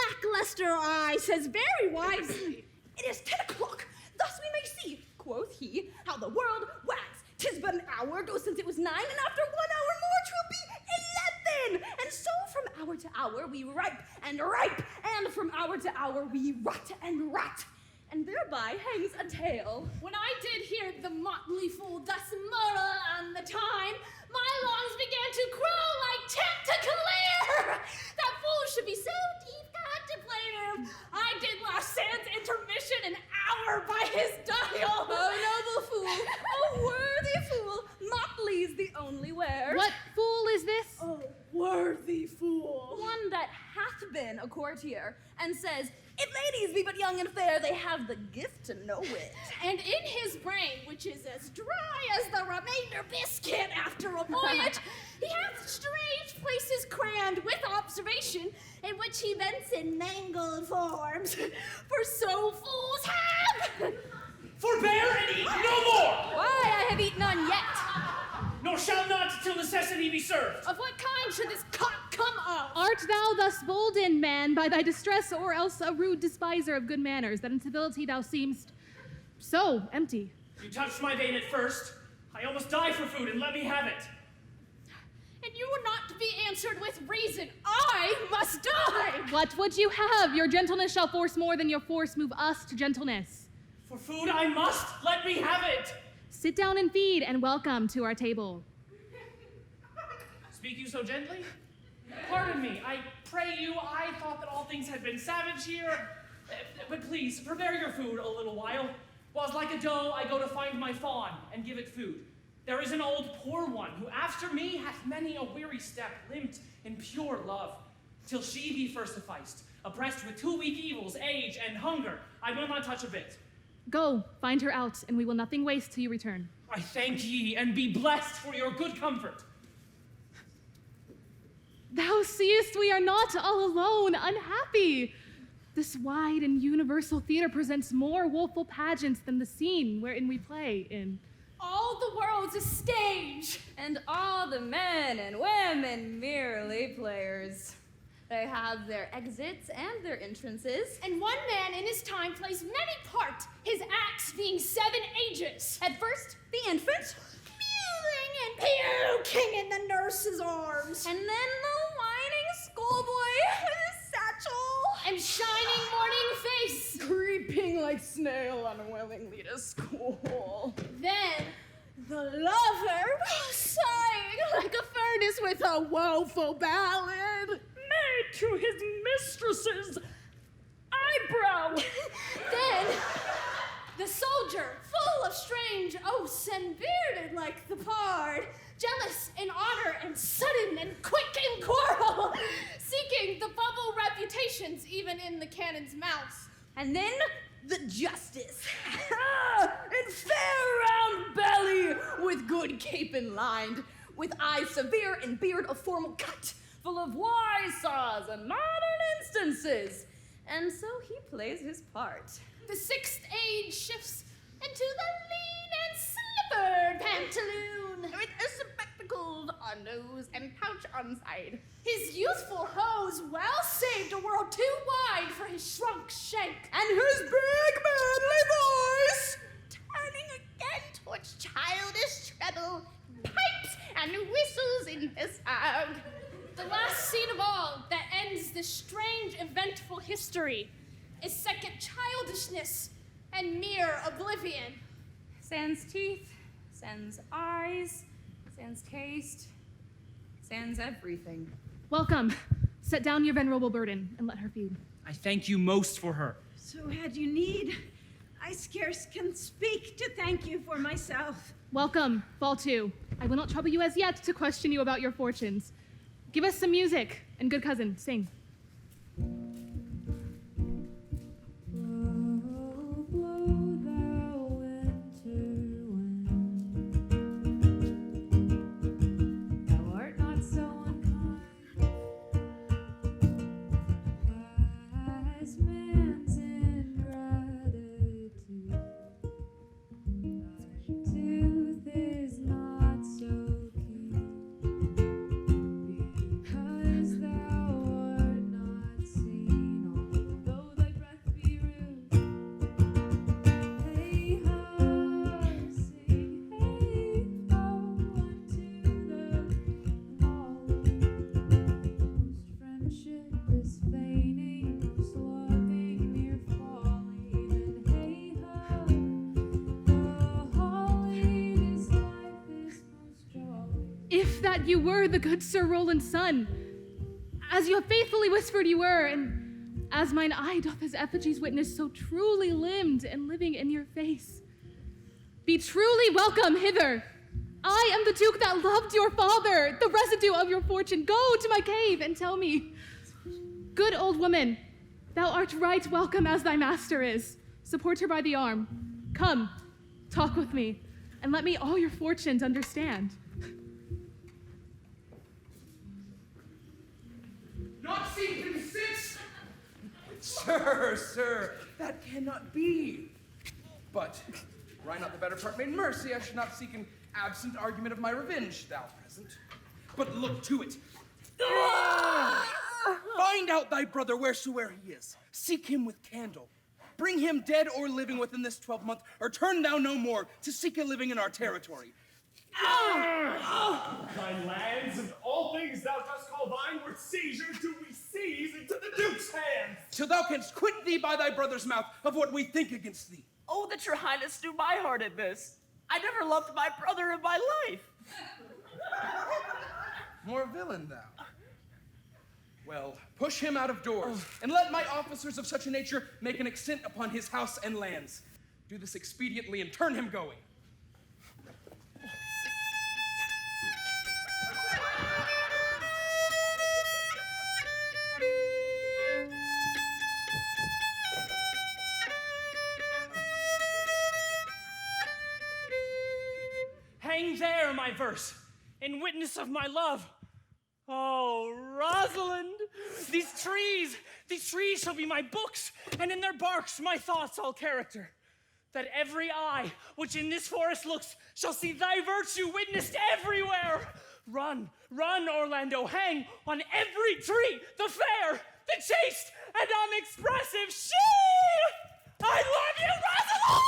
lackluster eye says very wisely, It is 10 o'clock. Thus we may see, quoth he, how the world wags. 'Tis but an hour ago since it was 9, and after 1 hour more 'twill be 11. And so from hour to hour we ripe, and from hour to hour we rot and rot. And thereby hangs a tale. when I did hear the motley fool thus murmur on the time, my lungs began to crow like tentacleer. That fool should be so deep contemplative. I did last sans intermission an hour by his dial. Oh, noble fool, oh, worthy fool, motley's the only wear. What fool is this? Oh, worthy fool. one that hath been a courtier, and says, if ladies be but young and fair, they have the gift to know it. And in his brain, which is as dry as the remainder biscuit after a voyage, he hath strange places crammed with observation, in which he vents in mangled forms. For so fools have. Forbear and eat no more! Why, I have eaten none yet. Nor shall not till necessity be served. Of what kind should this cock come of? Art thou thus bolden, man, by thy distress, or else a rude despiser of good manners, that in civility thou seemst so empty? You touched my vein at first. I almost die for food, and let me have it. And you were not to be answered answered with reason. I must die! What would you have? Your gentleness shall force more than your force move us to gentleness. For food I must. Let me have it. Sit down and feed, and welcome to our table. Speak you so gently? Pardon me, I pray you, I thought that all things had been savage here. But please, prepare your food a little while. Whilst like a doe, I go to find my fawn and give it food. There is an old poor one, who after me hath many a weary step limped in pure love, till she be first sufficed, oppressed with 2 weak evils, age and hunger. I will not touch a bit. Go, find her out, and we will nothing waste till you return. I thank ye, and be blessed for your good comfort. Thou seest we are not all alone, unhappy. This wide and universal theater presents more woeful pageants than the scene wherein we play in. All the world's a stage. And all the men and women merely players. They have their exits and their entrances. And one man in his time plays many parts, his acts being 7 ages. At first, the infant, mewing and puking in the nurse's arms. And then the whining schoolboy with his satchel. And shining morning face. Creeping like snail unwillingly to school. Then the lover, sighing like a furnace with a woeful ballad, made to his mistress's eyebrow. Then the soldier, full of strange oaths and bearded like the pard, jealous in honor and sudden and quick in quarrel, seeking the bubble reputations even in the cannon's mouths. And then the justice, in fair round belly, with good cape and lined, with eyes severe and beard of formal cut, full of wise saws and modern instances. And so he plays his part. The 6th age shifts into the lean and slippered pantaloon, with a spectacled on nose and pouch on side. His youthful hose well saved a world too wide for his shrunk shank. And his big manly voice, turning again towards childish treble, pipes and whistles in his sound. The last scene of all that ends this strange, eventful history is second childishness and mere oblivion. Sans teeth, sans eyes, sans taste, sans everything. Welcome. Set down your venerable burden and let her feed. I thank you most for her. So had you need, I scarce can speak to thank you for myself. Welcome, Fall 2. I will not trouble you as yet to question you about your fortunes. Give us some music, and good cousin, sing. You were the good Sir Roland's son, as you have faithfully whispered you were, and as mine eye doth his effigies witness, so truly limbed and living in your face. Be truly welcome hither. I am the Duke that loved your father, the residue of your fortune. Go to my cave and tell me. Good old woman, thou art right welcome as thy master is. Support her by the arm. Come, talk with me, and let me all your fortunes understand. Not seen him since? Sir, that cannot be. But, were I not the better part made mercy, I should not seek an absent argument of my revenge, thou present. But look to it. Find out thy brother wheresoever he is. Seek him with candle. Bring him dead or living within this 12-month, or turn thou no more to seek a living in our territory. Thy lands and all things thou dost call till thou canst quit thee by thy brother's mouth of what we think against thee. Oh, that your highness knew my heart in this. I never loved my brother in my life. More villain thou. Well, push him out of doors, and let my officers of such a nature make an extent upon his house and lands. Do this expediently and turn him going. Hang there, my verse, in witness of my love. Oh, Rosalind, these trees shall be my books, and in their barks my thoughts all character. That every eye which in this forest looks shall see thy virtue witnessed everywhere. Run, run, Orlando, hang on every tree, the fair, the chaste, and unexpressive she! I love you, Rosalind!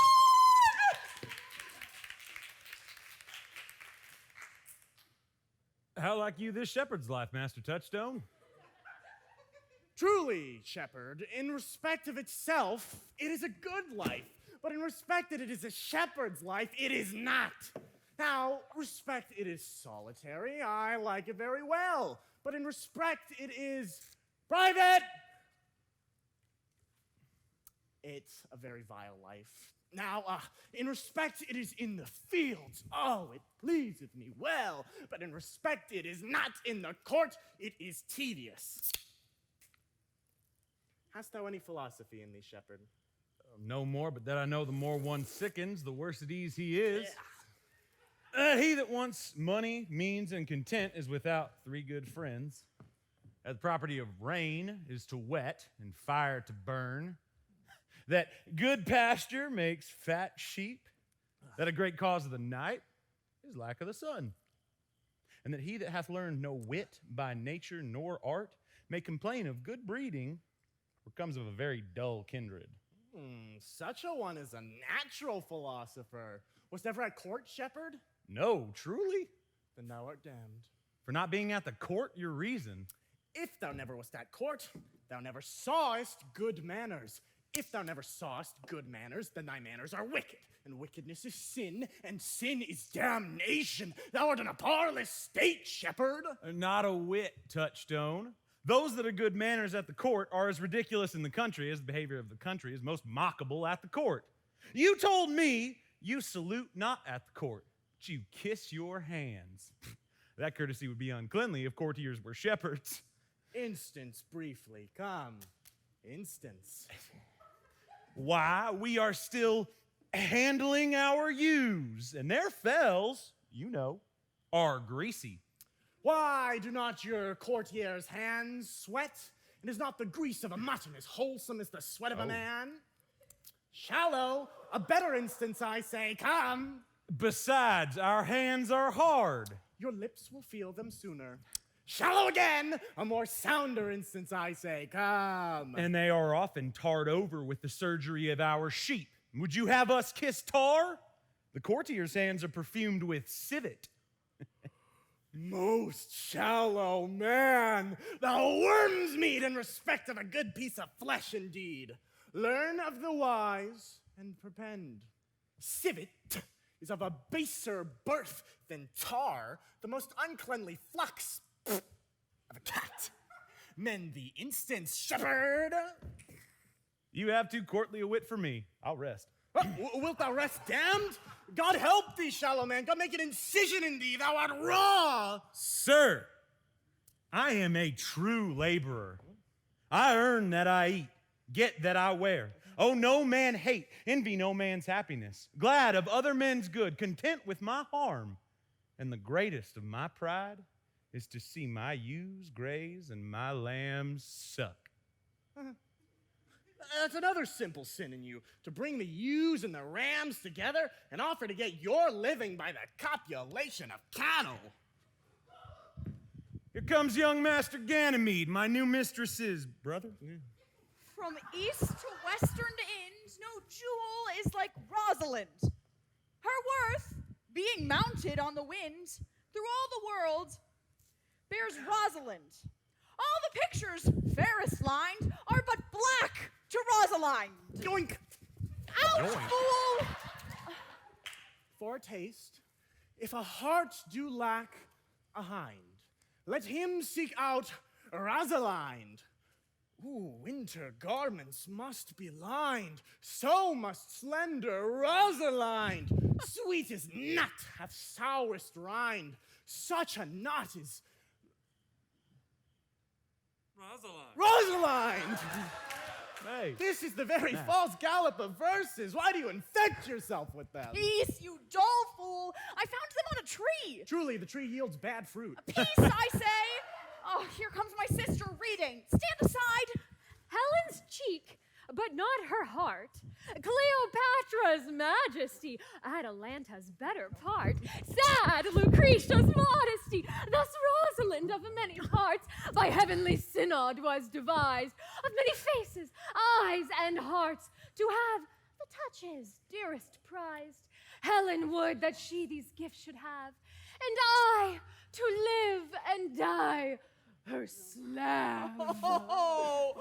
How like you this shepherd's life, Master Touchstone? Truly, shepherd, in respect of itself, it is a good life. But in respect that it is a shepherd's life, it is not. Now, respect it is solitary, I like it very well. But in respect it is private, it's a very vile life. Now, in respect it is in the fields, oh, it pleaseth me well. But in respect it is not in the court, it is tedious. Hast thou any philosophy in thee, shepherd? No more, but that I know the more one sickens, the worse at ease he is. He that wants money, means, and content is without three good friends. That the property of rain is to wet and fire to burn. That good pasture makes fat sheep. That a great cause of the night is lack of the sun. And that he that hath learned no wit by nature nor art may complain of good breeding, or comes of a very dull kindred. Such a one is a natural philosopher. Was ever at court, shepherd? No, truly? Then thou art damned. For not being at the court, your reason. If thou never wast at court, thou never sawest good manners. If thou never sawest good manners, then thy manners are wicked, and wickedness is sin, and sin is damnation. Thou art in a parlous state, shepherd. Not a whit, Touchstone. Those that are good manners at the court are as ridiculous in the country as the behavior of the country is most mockable at the court. You told me you salute not at the court, but you kiss your hands. That courtesy would be uncleanly if courtiers were shepherds. Instance, briefly, come. Instance. Why, we are still handling our ewes, and their fells, you know, are greasy. Why do not your courtiers' hands sweat? And is not the grease of a mutton as wholesome as the sweat of a man? Shallow, a better instance, I say, come. Besides, our hands are hard. Your lips will feel them sooner. Shallow again, a more sounder instance, I say, come. And they are often tarred over with the surgery of our sheep. Would you have us kiss tar? The courtiers' hands are perfumed with civet. Most shallow man, thou worm's meat in respect of a good piece of flesh indeed. Learn of the wise and perpend. Civet is of a baser birth than tar, the most uncleanly flux of a cat. Mend the instance, shepherd. You have too courtly a wit for me. I'll rest. Wilt thou rest damned? God help thee, shallow man. God make an incision in thee. Thou art raw. Sir, I am a true laborer. I earn that I eat, get that I wear. Oh, no man hate, envy no man's happiness. Glad of other men's good, content with my harm. And the greatest of my pride is to see my ewes graze and my lambs suck. That's another simple sin in you, to bring the ewes and the rams together and offer to get your living by the copulation of cattle. Here comes young Master Ganymede, my new mistress's brother. Yeah. From east to western ends, no jewel is like Rosalind. Her worth, being mounted on the wind through all the world, bears Rosalind. All the pictures, fairest lined, are but black to Rosalind. Yoink! Ouch, fool! For a taste, if a heart do lack a hind, let him seek out Rosalind. Ooh, winter garments must be lined, so must slender Rosalind. Sweetest nut hath sourest rind, such a nut is Rosalind! Hey. This is the very false gallop of verses. Why do you infect yourself with them? Peace, you dull fool! I found them on a tree! Truly, the tree yields bad fruit. Peace, I say! Oh, here comes my sister reading. Stand aside! Helen's cheek, but not her heart. Cleopatra's majesty, Atalanta's better part. Sad Lucretia's modesty, thus Rosalind of many parts, by heavenly synod was devised, of many faces, eyes, and hearts, to have the touches dearest prized. Helen would that she these gifts should have, and I to live and die her slave. Oh,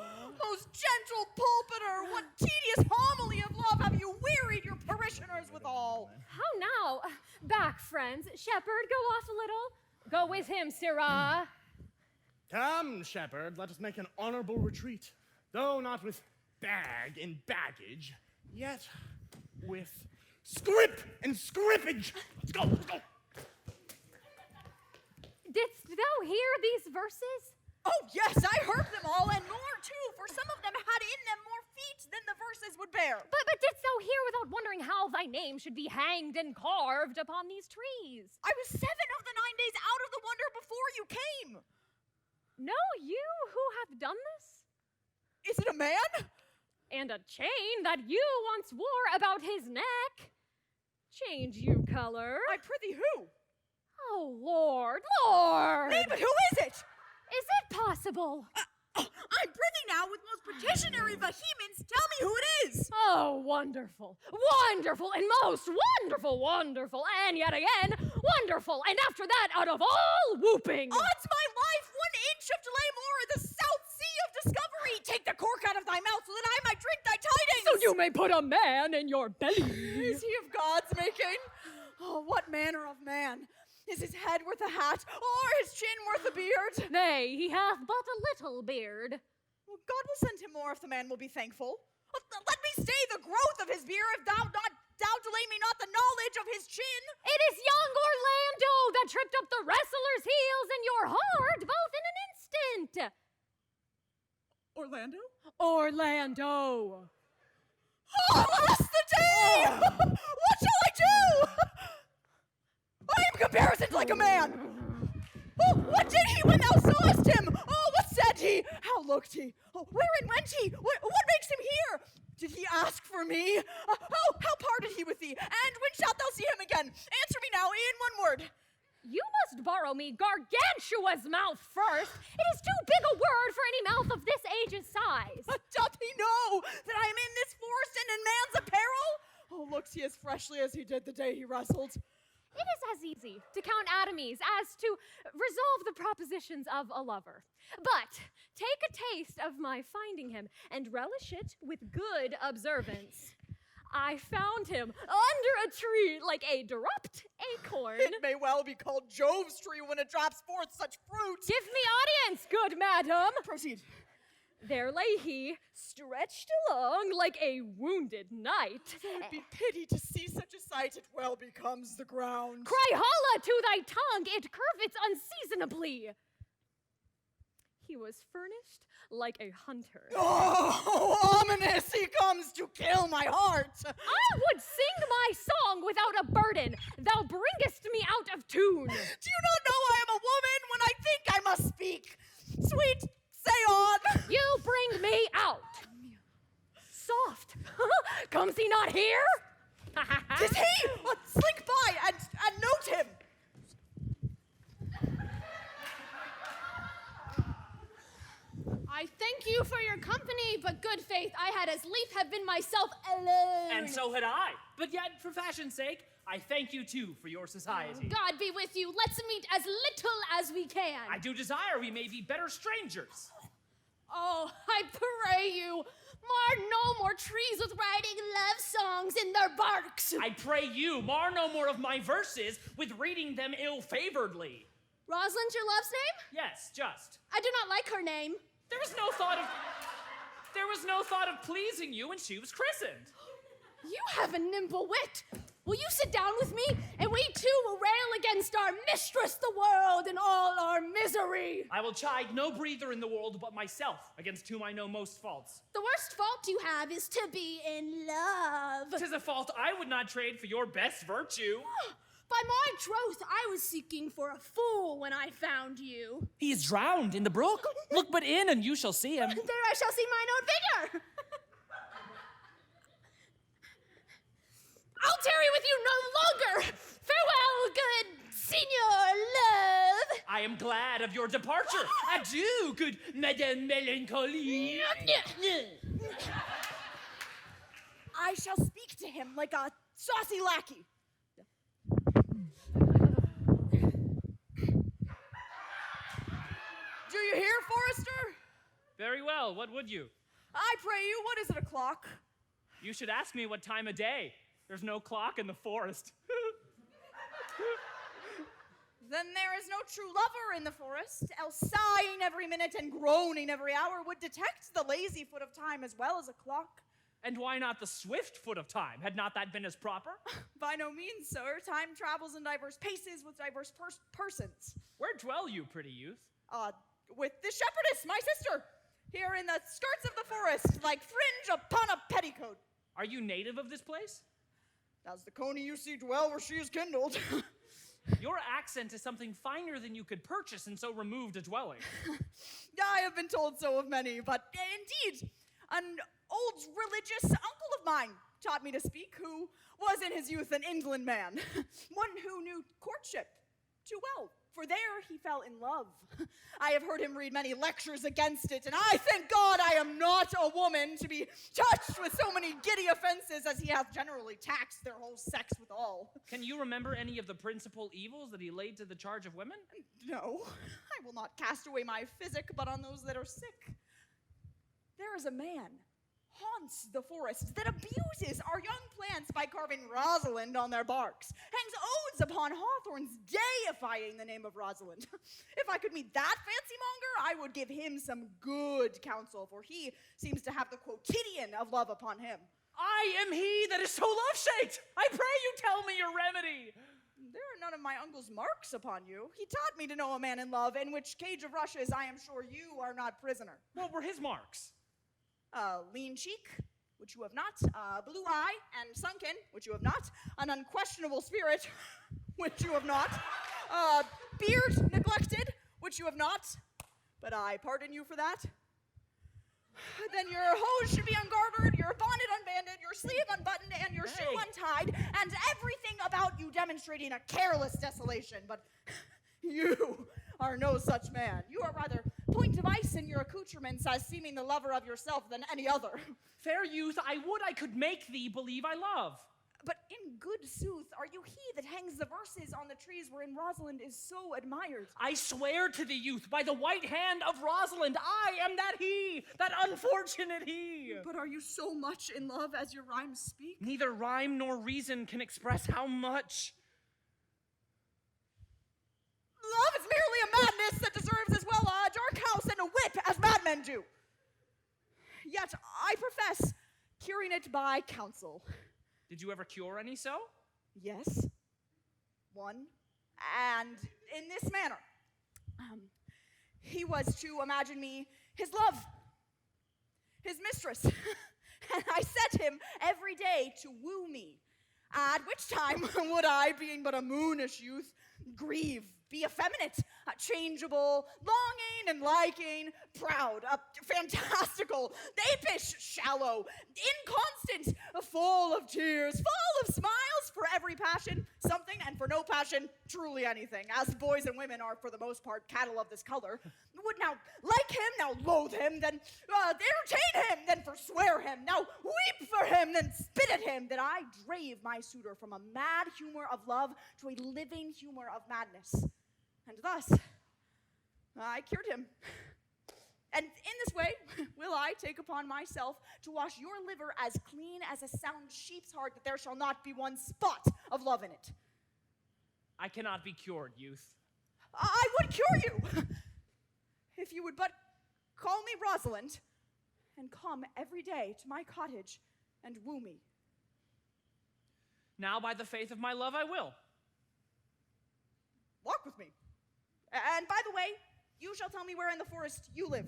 most gentle pulpiter, what tedious homily of love have you wearied your parishioners withal? How now? Back, friends. Shepherd, go off a little. Go with him, sirrah. Come, shepherd, let us make an honorable retreat, though not with bag and baggage, yet with scrip and scrippage. Let's go, let's go. Didst thou hear these verses? Oh, yes, I heard them all, and more too, for some of them had in them more feet than the verses would bear. But didst thou hear without wondering how thy name should be hanged and carved upon these trees? I was 7 of the 9 days out of the wonder before you came. Know you who hath done this? Is it a man? And a chain that you once wore about his neck. Change you color. I prithee who? Oh, Lord, Lord! Nay, but who is it? Is it possible? I prithee now, with most petitionary vehemence, tell me who it is. Oh, wonderful, wonderful, and most wonderful, wonderful, and yet again, wonderful, and after that, out of all whooping. Odds my life, 1 inch of delay more in the South Sea of discovery. Take the cork out of thy mouth so that I might drink thy tidings. So you may put a man in your belly. Is he of God's making? Oh, what manner of man? Is his head worth a hat, or his chin worth a beard? Nay, he hath but a little beard. Well, God will send him more if the man will be thankful. Let me stay the growth of his beard if thou delay me not the knowledge of his chin. It is young Orlando that tripped up the wrestler's heels in your heart both in an instant. Orlando? Orlando. Oh, alas the day! What shall I do? I am comparisoned like a man. Oh, what did he when thou sawest him? Oh, what said he? How looked he? Oh, wherein went he? What makes him here? Did he ask for me? How parted he with thee? And when shalt thou see him again? Answer me now in one word. You must borrow me Gargantua's mouth first. It is too big a word for any mouth of this age's size. Doth he know that I am in this forest and in man's apparel? Oh, looks he as freshly as he did the day he wrestled. It is as easy to count atomies as to resolve the propositions of a lover. But take a taste of my finding him and relish it with good observance. I found him under a tree like a dropped acorn. It may well be called Jove's tree when it drops forth such fruit. Give me audience, good madam. Proceed. There lay he, stretched along like a wounded knight. Though it be pity to see such a sight, it well becomes the ground. Cry holla to thy tongue, it curvets unseasonably. He was furnished like a hunter. Oh, ominous! He comes to kill my heart. I would sing my song without a burden. Thou bringest me out of tune. Do you not know I am a woman when I think I must speak? Sweet, say on. You bring me out. Soft. Comes he not here? 'Tis he! Slink by and note him. I thank you for your company, but good faith, I had as lief have been myself alone. And so had I. But yet, for fashion's sake, I thank you too for your society. God be with you. Let's meet as little as we can. I do desire we may be better strangers. Oh, I pray you, mar no more trees with writing love songs in their barks. I pray you, mar no more of my verses with reading them ill-favoredly. Rosalind's your love's name? Yes, just. I do not like her name. There was no thought of pleasing you when she was christened. You have a nimble wit. Will you sit down with me, and we too will rail against our mistress, the world, and all our misery? I will chide no breather in the world but myself, against whom I know most faults. The worst fault you have is to be in love. 'Tis a fault I would not trade for your best virtue. By my troth, I was seeking for a fool when I found you. He is drowned in the brook. Look but in, and you shall see him. There I shall see mine own vigor. I'll tarry with you no longer. Farewell, good Signor Love. I am glad of your departure. Adieu, good Madame Melancholy. I shall speak to him like a saucy lackey. Do you hear, Forester? Very well, what would you? I pray you, what is it o'clock? You should ask me what time of day. There's no clock in the forest. Then there is no true lover in the forest, else sighing every minute and groaning every hour would detect the lazy foot of time as well as a clock. And why not the swift foot of time? Had not that been as proper? By no means, sir. Time travels in diverse paces with diverse persons. Where dwell you, pretty youth? With the shepherdess, my sister, here in the skirts of the forest, like fringe upon a petticoat. Are you native of this place? Does the coney you see dwell where she is kindled? Your accent is something finer than you could purchase, and so removed a dwelling. I have been told so of many, but indeed, an old religious uncle of mine taught me to speak, who was in his youth an inland man, one who knew courtship too well, for there he fell in love. I have heard him read many lectures against it, and I thank God I am not a woman to be touched with so many giddy offenses as he hath generally taxed their whole sex withal. Can you remember any of the principal evils that he laid to the charge of women? No, I will not cast away my physic, but on those that are sick. There is a man haunts the forest that abuses our young plants by carving Rosalind on their barks, hangs odes upon hawthorns deifying the name of Rosalind. If I could meet that fancy-monger, I would give him some good counsel, for he seems to have the quotidian of love upon him. I am he that is so love-shaped. I pray you tell me your remedy. There are none of my uncle's marks upon you. He taught me to know a man in love, in which cage of rushes I am sure you are not prisoner. What were his marks? Lean cheek, which you have not, blue eye, and sunken, which you have not, an unquestionable spirit, which you have not, beard neglected, which you have not, but I pardon you for that. Then your hose should be ungartered, your bonnet unbanded, your sleeve unbuttoned, and your shoe untied, and everything about you demonstrating a careless desolation, but you are no such man. You are rather point of ice in your accoutrements, as seeming the lover of yourself than any other. Fair youth, I would I could make thee believe I love. But in good sooth, are you he that hangs the verses on the trees wherein Rosalind is so admired? I swear to the youth, by the white hand of Rosalind, I am that he, that unfortunate he. But are you so much in love as your rhymes speak? Neither rhyme nor reason can express how much. Love is merely a madness that deserves as well a dark house and a whip as madmen do. Yet I profess curing it by counsel. Did you ever cure any so? Yes. One. And in this manner. He was to imagine me his love, his mistress. And I set him every day to woo me. At which time would I, being but a moonish youth, grieve, be effeminate, changeable, longing and liking, proud, fantastical, apish, shallow, inconstant, full of tears, full of smiles, for every passion, something, and for no passion, truly anything, as boys and women are, for the most part, cattle of this color, would now like him, now loathe him, then entertain him, then forswear him, now weep for him, then spit at him, that I drave my suitor from a mad humor of love to a living humor of madness. And thus, I cured him. And in this way, will I take upon myself to wash your liver as clean as a sound sheep's heart, that there shall not be one spot of love in it. I cannot be cured, youth. I would cure you, if you would but call me Rosalind, and come every day to my cottage and woo me. Now, by the faith of my love, I will. Walk with me. And by the way, you shall tell me where in the forest you live.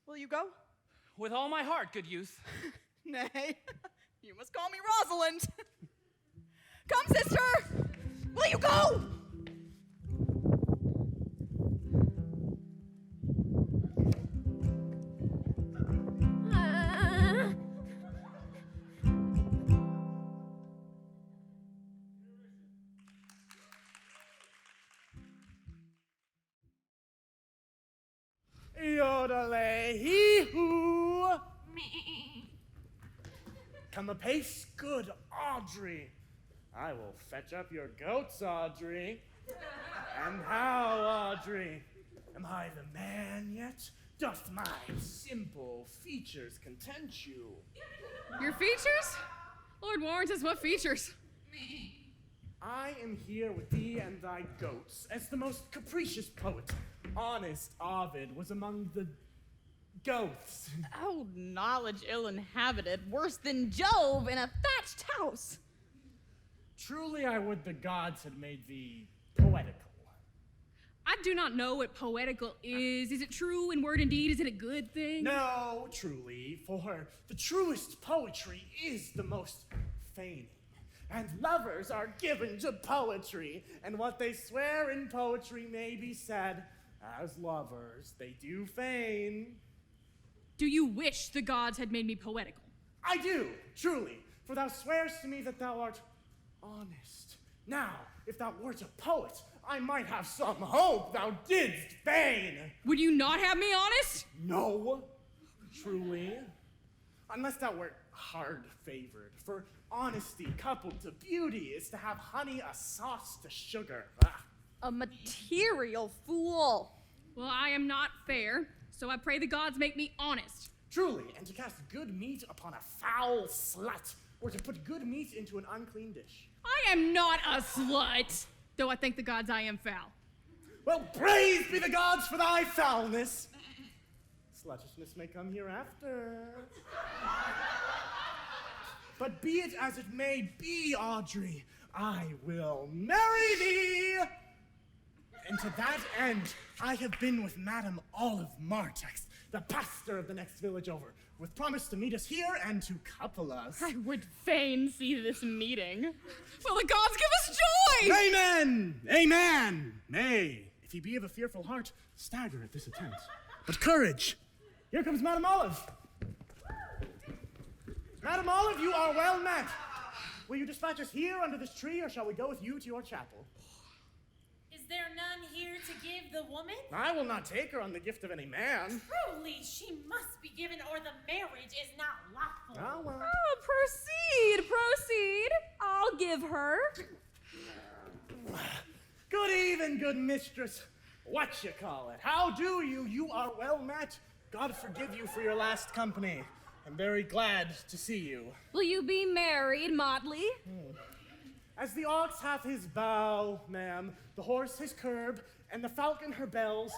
Will you go? With all my heart, good youth. Nay, you must call me Rosalind. Come, sister! Will you go? Yodelay-hee-hoo! Come apace, good Audrey. I will fetch up your goats, Audrey. And how, Audrey? Am I the man yet? Doth my simple features content you? Your features? Lord warrant us, what features? I am here with thee and thy goats as the most capricious poet. Honest Ovid was among the goats. Oh, knowledge ill-inhabited, worse than Jove in a thatched house. Truly I would the gods had made thee poetical. I do not know what poetical is. Is it true in word and deed? Is it a good thing? No, truly, for the truest poetry is the most feigning. And lovers are given to poetry, and what they swear in poetry may be said, as lovers they do feign. Do you wish the gods had made me poetical? I do, truly, for thou swearest to me that thou art honest. Now, if thou wert a poet, I might have some hope thou didst feign. Would you not have me honest? No, truly. Unless thou wert hard-favored, for honesty coupled to beauty is to have honey a sauce to sugar. Ah. A material fool. Well, I am not fair, so I pray the gods make me honest. Truly, and to cast good meat upon a foul slut, or to put good meat into an unclean dish. I am not a slut, though I thank the gods I am foul. Well, praise be the gods for thy foulness. Sluttishness may come hereafter. But be it as it may be, Audrey, I will marry thee. And to that end, I have been with Madame Olive Martex, the pastor of the next village over, with promise to meet us here and to couple us. I would fain see this meeting. Will the gods give us joy? Amen! Amen! Nay, if he be of a fearful heart, stagger at this attempt. But courage! Here comes Madame Olive. Madame Olive, you are well met. Will you dispatch us here under this tree, or shall we go with you to your chapel? Is there none here to give the woman? I will not take her on the gift of any man. Truly, she must be given, or the marriage is not lawful. Oh, well. Oh, proceed. I'll give her. Good even, good mistress. What you call it? How do you? You are well met. God forgive you for your last company. I'm very glad to see you. Will you be married, Motley? As the ox hath his bow, ma'am, the horse his curb, and the falcon her bells,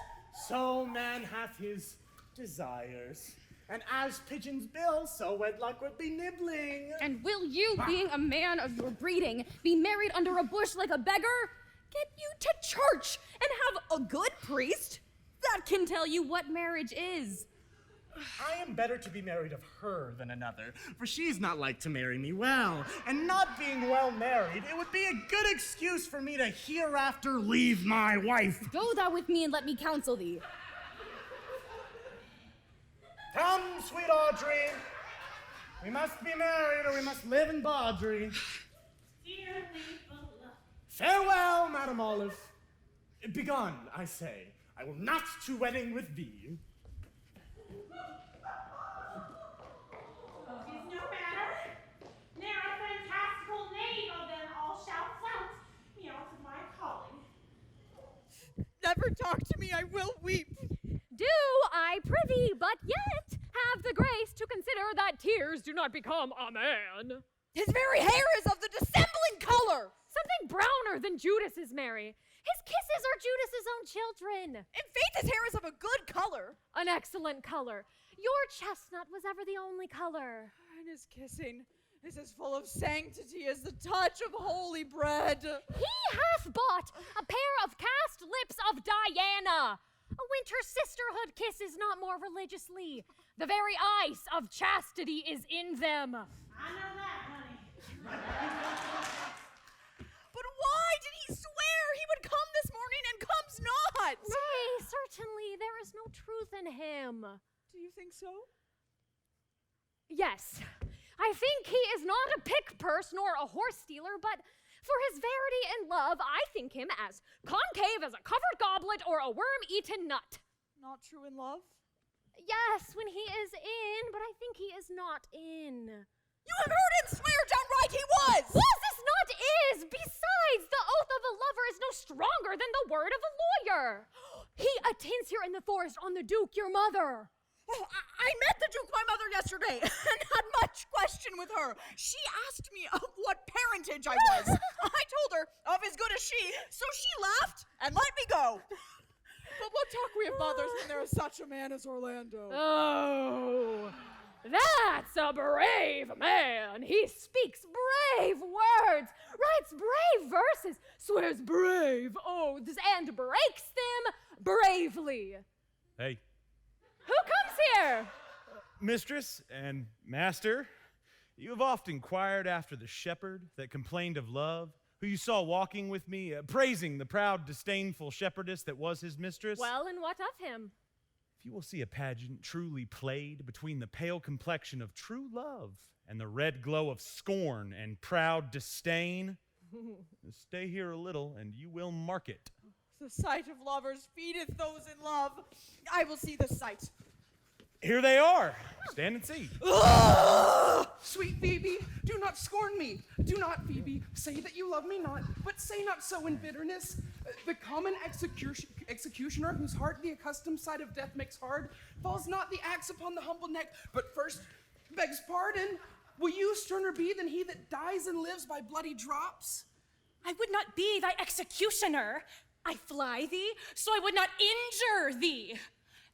so man hath his desires. And as pigeon's bill, so wedlock would be nibbling. And will you, being a man of your breeding, be married under a bush like a beggar? Get you to church and have a good priest that can tell you what marriage is. I am better to be married of her than another, for she's not like to marry me well. And not being well married, it would be a good excuse for me to hereafter leave my wife. Go thou with me and let me counsel thee. Come, sweet Audrey. We must be married or we must live in bawdry. Farewell, Madam Olive. Begone, I say. I will not to wedding with thee. Is no matter. Ne'er a fantastical knave of them all shall flout me out of my calling. Never talk to me, I will weep. Do I prithee but yet have the grace to consider that tears do not become a man? His very hair is of the dissembling color. Something browner than Judas's, Mary. His kisses are Judas's own children. In faith, his hair is of a good color. An excellent color. Your chestnut was ever the only color. And his kissing is as full of sanctity as the touch of holy bread. He hath bought a pair of cast lips of Diana. A winter sisterhood kisses not more religiously. The very ice of chastity is in them. I know that, honey. But why did he swear he would come this morning and comes not? Nay, certainly there is no truth in him. Do you think so? Yes, I think he is not a pick purse nor a horse stealer, but for his verity in love, I think him as concave as a covered goblet or a worm-eaten nut. Not true in love? Yes, when he is in, but I think he is not in. You have heard him swear downright he was! Was this not is? Besides, the oath of a lover is no stronger than the word of a lawyer. He attends here in the forest on the Duke, your mother. Oh, I met the Duke, my mother, yesterday, and had much question with her. She asked me of what parentage I was. I told her of as good as she, so she laughed and let me go. But what talk we of mothers when there is such a man as Orlando? Oh, that's a brave man. He speaks brave words, writes brave verses, swears brave oaths, and breaks them bravely. Hey. Who comes here? Mistress and master, you have oft inquired after the shepherd that complained of love, who you saw walking with me, praising the proud, disdainful shepherdess that was his mistress. Well, and what of him? If you will see a pageant truly played between the pale complexion of true love and the red glow of scorn and proud disdain, stay here a little and you will mark it. The sight of lovers feedeth those in love. I will see the sight. Here they are. Stand and see. Sweet Phoebe, do not scorn me. Do not, Phoebe, say that you love me not, but say not so in bitterness. The common executioner, whose heart the accustomed sight of death makes hard, falls not the axe upon the humble neck, but first begs pardon. Will you sterner be than he that dies and lives by bloody drops? I would not be thy executioner. I fly thee, so I would not injure thee.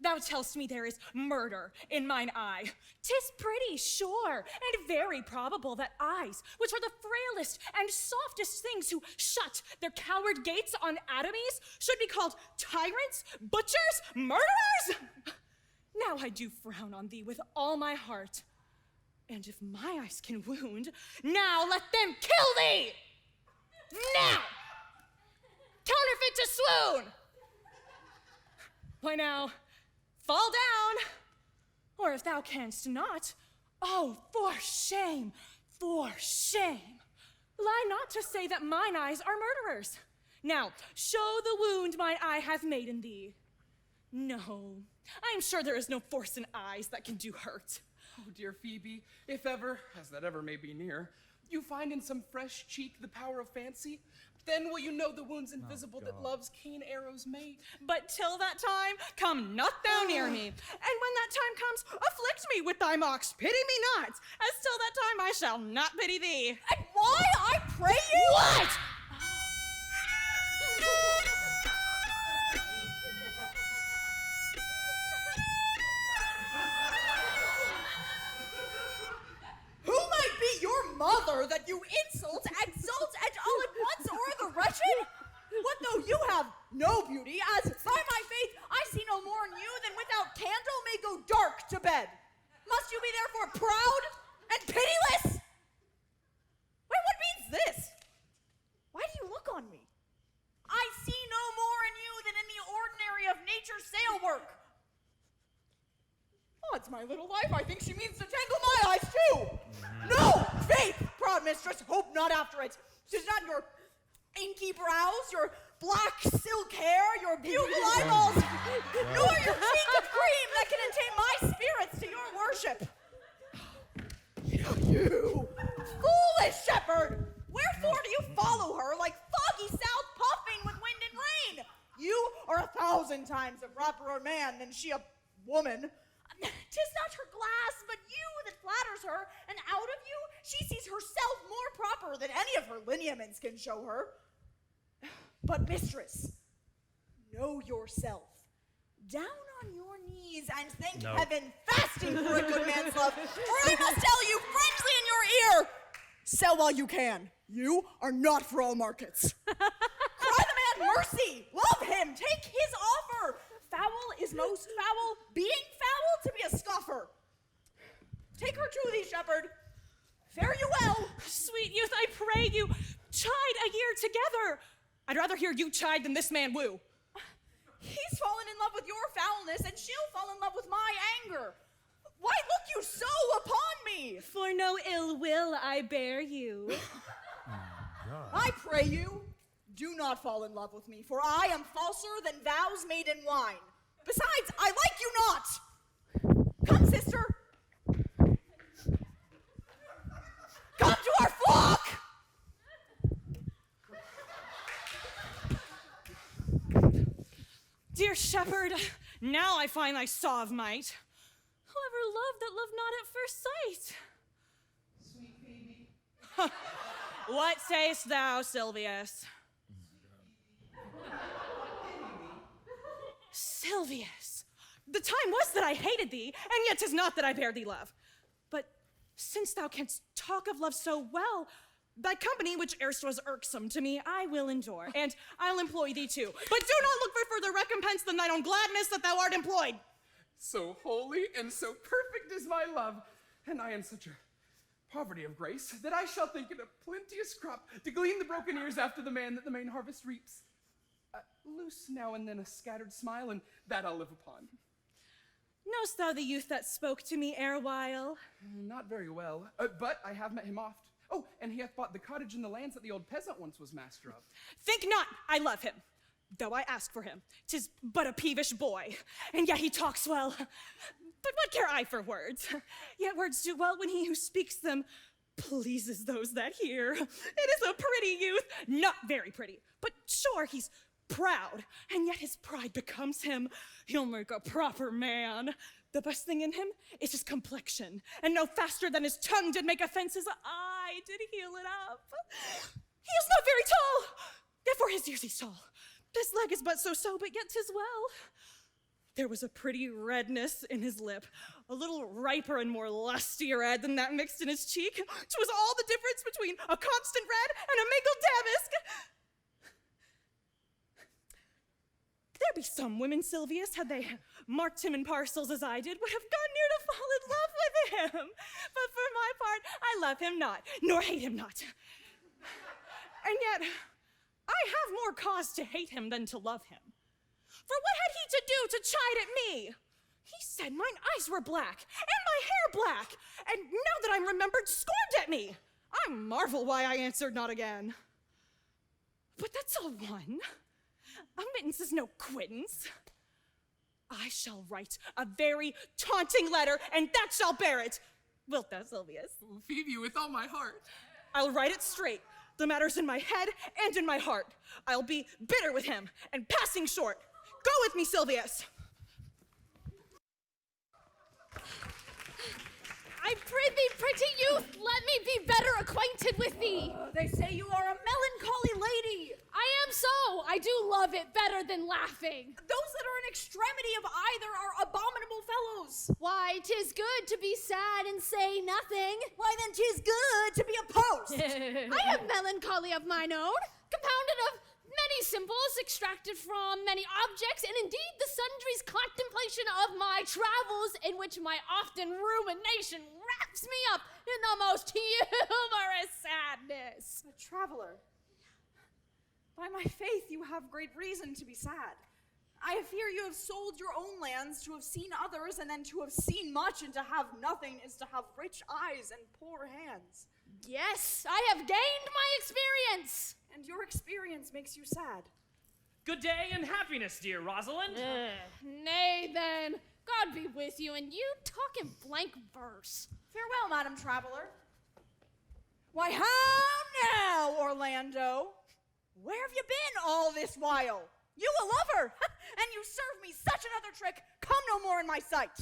Thou tell'st me there is murder in mine eye. 'Tis pretty, sure, and very probable that eyes, which are the frailest and softest things who shut their coward gates on atomies, should be called tyrants, butchers, murderers? Now I do frown on thee with all my heart. And if my eyes can wound, now let them kill thee! Now! Counterfeit to swoon! Why now, fall down, or if thou canst not, oh, for shame, for shame. Lie not to say that mine eyes are murderers. Now, show the wound mine eye hath made in thee. No, I am sure there is no force in eyes that can do hurt. Oh, dear Phoebe, if ever, as that ever may be near, you find in some fresh cheek the power of fancy, then will you know the wounds invisible that love's keen arrows make. But till that time, come not thou near me. And when that time comes, afflict me with thy mocks, pity me not, as till that time I shall not pity thee. And why, I pray you? What? Who might be your mother that you insult, exalt, and all at once o'er the wretched? What though you have no beauty, as by my faith I see no more in you than without candle may go dark to bed. Must you be therefore proud and pitiless? Wait, what means this? Why do you look on me? I see no more in you than in the ordinary of nature's sail work. Oh, it's my little life. I think she means to tangle my eyes too. No, faith, proud mistress, hope not after it. 'Tis not your inky brows, your black silk hair, your bugle eyeballs, nor your cheek of cream that can attain my spirits to your worship. You foolish shepherd! Wherefore do you follow her like foggy south puffing with wind and rain? You are 1,000 times a properer man than she a woman. 'Tis not her glass, but you that flatters her, and out of you she sees herself more proper than any of her lineaments can show her. But mistress, know yourself. Down on your knees and thank heaven, fasting for a good man's love, or I must tell you frankly in your ear, sell while you can. You are not for all markets. Cry the man mercy, love him, take his offer. Foul is most foul, being foul to be a scoffer. Take her to thee, shepherd. Fare you well. Sweet youth, I pray you, chide a year together. I'd rather hear you chide than this man woo. He's fallen in love with your foulness, and she'll fall in love with my anger. Why look you so upon me? For no ill will I bear you. I pray you, do not fall in love with me, for I am falser than vows made in wine. Besides, I like you not. Come, sister. Come to our flock. Dear shepherd, now I find thy saw of might. Whoever loved that loved not at first sight? Sweet Phoebe. What sayest thou, Silvius? Silvius, the time was that I hated thee, and yet 'tis not that I bear thee love. But since thou canst talk of love so well, thy company, which erst was irksome to me, I will endure, and I'll employ thee too. But do not look for further recompense than thine own gladness that thou art employed. So holy and so perfect is my love, and I in such a poverty of grace, that I shall think it a plenteous crop to glean the broken ears after the man that the main harvest reaps. Loose now and then a scattered smile, and that I'll live upon. Knowst thou the youth that spoke to me erewhile? Not very well, but I have met him oft. Oh, and he hath bought the cottage and the lands that the old peasant once was master of. Think not I love him, though I ask for him. 'Tis but a peevish boy, and yet he talks well. But what care I for words? Yet words do well when he who speaks them pleases those that hear. It is a pretty youth, not very pretty, but sure he's proud, and yet his pride becomes him. He'll make a proper man. The best thing in him is his complexion, and no faster than his tongue did make offense, his eye did heal it up. He is not very tall, yet for his years he's tall. His leg is but so, but yet 'tis well. There was a pretty redness in his lip, a little riper and more lusty red than that mixed in his cheek. 'Twas all the difference between a constant red and a mingled damask. There be some women, Silvius, had they marked him in parcels as I did, would have gone near to fall in love with him. But for my part, I love him not, nor hate him not. And yet, I have more cause to hate him than to love him. For what had he to do to chide at me? He said mine eyes were black, and my hair black, and now that I'm remembered, scorned at me. I marvel why I answered not again. But that's all one. Admittance is no quittance. I shall write a very taunting letter, and that shall bear it. Wilt thou, Silvius? Phoebe, with all my heart. I'll write it straight. The matter's in my head and in my heart. I'll be bitter with him and passing short. Go with me, Silvius. I prithee, pretty youth, let me be better acquainted with thee. They say you are a melancholy lady. I am so. I do love it better than laughing. Those that are in extremity of either are abominable fellows. Why, 'tis good to be sad and say nothing. Why, then 'tis good to be a post. I have melancholy of mine own, compounded of many symbols extracted from many objects, and indeed the sundry's contemplation of my travels, in which my often rumination wraps me up in the most humorous sadness. A traveler, by my faith, you have great reason to be sad. I fear you have sold your own lands to have seen others, and then to have seen much and to have nothing is to have rich eyes and poor hands. Yes, I have gained my experience. And your experience makes you sad. Good day and happiness, dear Rosalind. Nay then, God be with you, and you talk in blank verse. Farewell, Madam Traveler. Why, how now, Orlando? Where have you been all this while? You a lover, and you serve me such another trick. Come no more in my sight.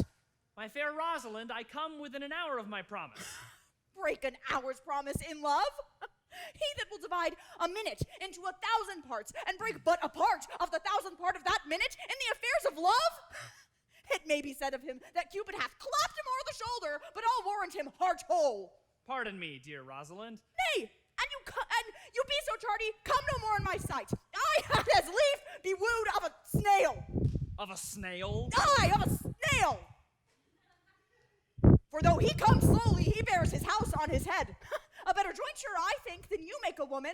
My fair Rosalind, I come within an hour of my promise. Break an hour's promise in love? He that will divide a minute into 1,000 parts and break but a part of the 1,000th part of that minute in the affairs of love? It may be said of him that Cupid hath clapped him o'er the shoulder, but I'll warrant him heart whole. Pardon me, dear Rosalind. Nay, and you be so tardy, come no more in my sight. I had as lief be wooed of a snail. Of a snail? Aye, of a snail. For though he comes slowly, he bears his house on his head. A better jointure, I think, than you make a woman.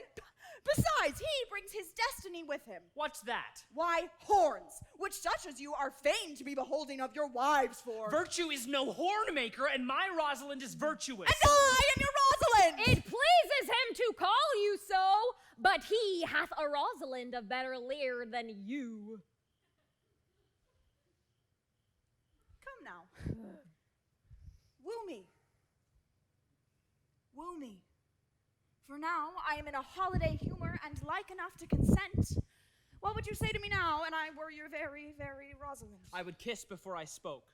Besides, he brings his destiny with him. What's that? Why, horns, which such as you are fain to be beholding of your wives for. Virtue is no horn maker, and my Rosalind is virtuous. And I am your Rosalind! It pleases him to call you so, but he hath a Rosalind of better leer than you. Come now. Woo me. Woo me. For now, I am in a holiday humor and like enough to consent. What would you say to me now, and I were your very, very Rosalind? I would kiss before I spoke.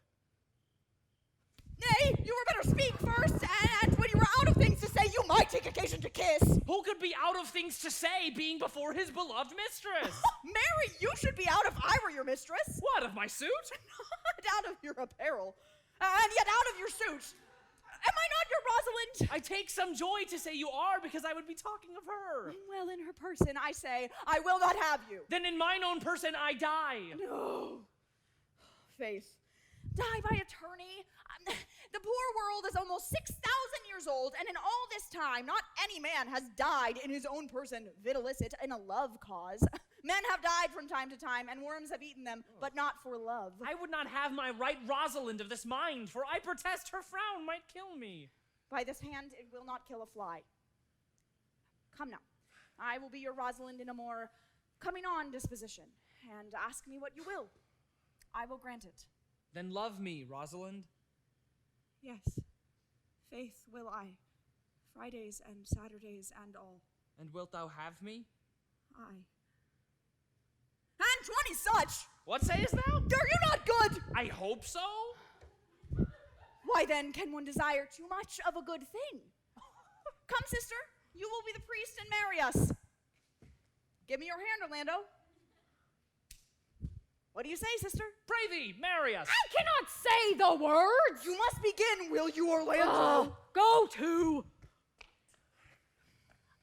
Nay, you were better speak first, and when you were out of things to say, you might take occasion to kiss. Who could be out of things to say, being before his beloved mistress? Mary, you should be out if I were your mistress. What, of my suit? Not out of your apparel, and yet out of your suit. Am I not your Rosalind? I take some joy to say you are, because I would be talking of her. Well, in her person, I say, I will not have you. Then in mine own person, I die. No. Faith. Die by attorney? The poor world is almost 6,000 years old, and in all this time, not any man has died in his own person, videlicet, in a love cause. Men have died from time to time, and worms have eaten them, but not for love. I would not have my right Rosalind of this mind, for I protest her frown might kill me. By this hand, it will not kill a fly. Come now. I will be your Rosalind in a more coming-on disposition, and ask me what you will. I will grant it. Then love me, Rosalind. Yes. Faith will I. Fridays and Saturdays and all. And wilt thou have me? Aye. And 20 such! What sayest thou? Are you not good? I hope so. Why then can one desire too much of a good thing? Come, sister, you will be the priest and marry us. Give me your hand, Orlando. What do you say, sister? Pray thee, marry us. I cannot say the words. You must begin, will you, Orlando? Go to.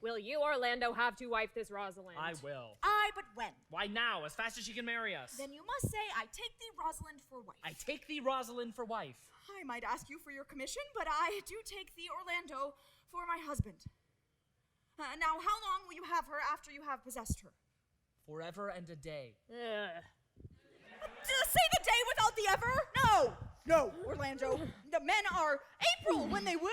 Will you, Orlando, have to wife this Rosalind? I will. Aye, but when? Why now, as fast as she can marry us? Then you must say, I take thee, Rosalind, for wife. I take thee, Rosalind, for wife. I might ask you for your commission, but I do take thee, Orlando, for my husband. Now, how long will you have her after you have possessed her? Forever and a day. Say the day without the ever? No, Orlando. The men are April when they woo,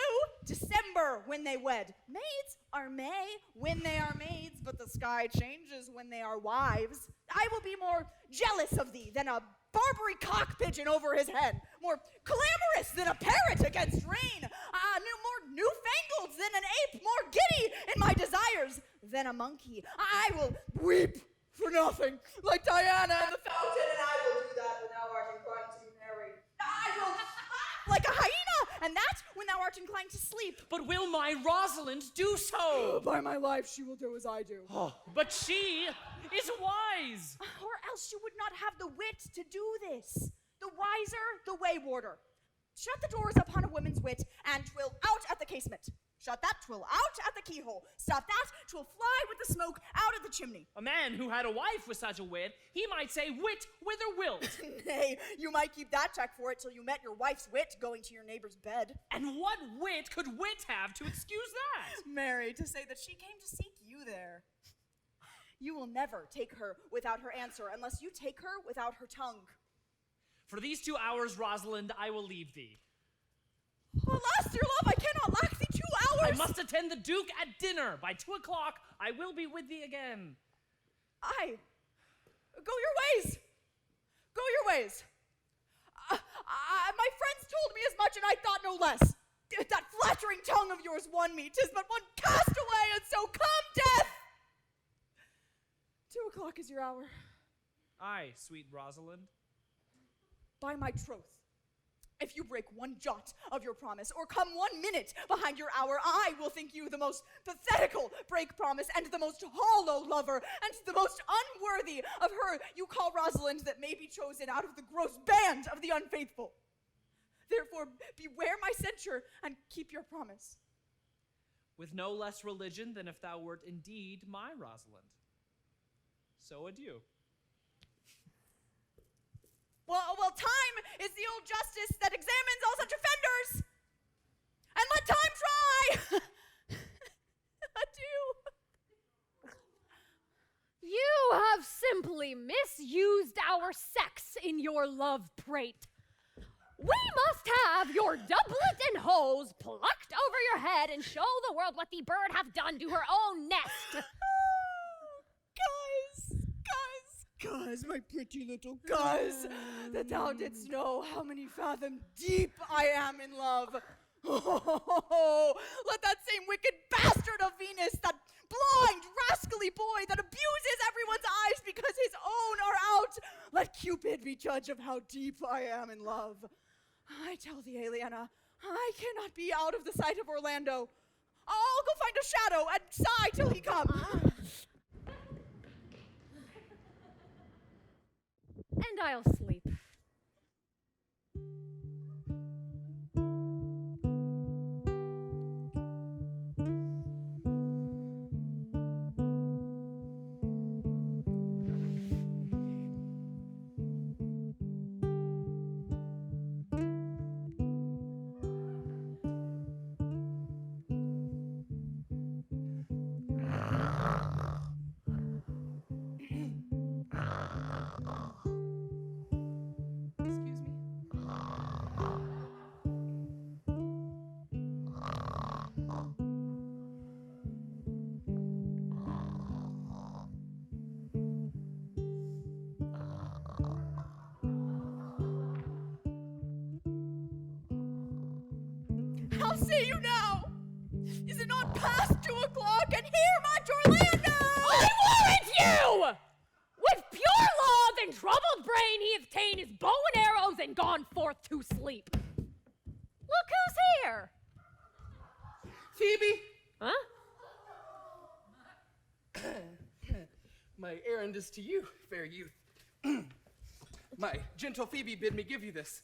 December when they wed. Maids are May when they are maids, but the sky changes when they are wives. I will be more jealous of thee than a Barbary cock pigeon over his head, more clamorous than a parrot against rain, more newfangled than an ape, more giddy in my desires than a monkey. I will weep for nothing, like Diana and the fountain, and I will do that when thou art inclined to be married. I will like a hyena, and that's when thou art inclined to sleep. But will my Rosalind do so? By my life, she will do as I do. But she is wise. Or else she would not have the wit to do this. The wiser, the waywarder. Shut the doors upon a woman's wit, and 'twill out at the casement. Shut that, 'twill out at the keyhole. Stop that, 'twill fly with the smoke out of the chimney. A man who had a wife with such a wit, he might say wit whither wilt. Nay, you might keep that check for it till you met your wife's wit going to your neighbor's bed. And what wit could wit have to excuse that? Mary, to say that she came to seek you there. You will never take her without her answer unless you take her without her tongue. For these 2 hours, Rosalind, I will leave thee. Alas, dear love, I cannot lack thee 2 hours. I must attend the Duke at dinner. By 2 o'clock, I will be with thee again. Go your ways. Go your ways. My friends told me as much, and I thought no less. That flattering tongue of yours won me. 'Tis but one castaway, and so come death. 2 o'clock is your hour. Aye, sweet Rosalind. By my troth, if you break one jot of your promise, or come 1 minute behind your hour, I will think you the most pathetical break promise, and the most hollow lover, and the most unworthy of her you call Rosalind that may be chosen out of the gross band of the unfaithful. Therefore, beware my censure, and keep your promise. With no less religion than if thou wert indeed my Rosalind. So adieu. Well, time is the old justice that examines all such offenders. And let time try. Adieu. You have simply misused our sex in your love prate. We must have your doublet and hose plucked over your head and show the world what the bird hath done to her own nest. Cuz, my pretty little cuz, that thou didst know how many fathom deep I am in love. Oh, let that same wicked bastard of Venus, that blind, rascally boy that abuses everyone's eyes because his own are out, let Cupid be judge of how deep I am in love. I tell thee, Aliena, I cannot be out of the sight of Orlando. I'll go find a shadow and sigh till he come. And I'll sleep. How say you now? Is it not past 2 o'clock, and here much Orlando? I warrant you! With pure love and troubled brain he hath ta'en his bow and arrows and gone forth to sleep. Look who's here! Phoebe! Huh? My errand is to you, fair youth. My gentle Phoebe bid me give you this.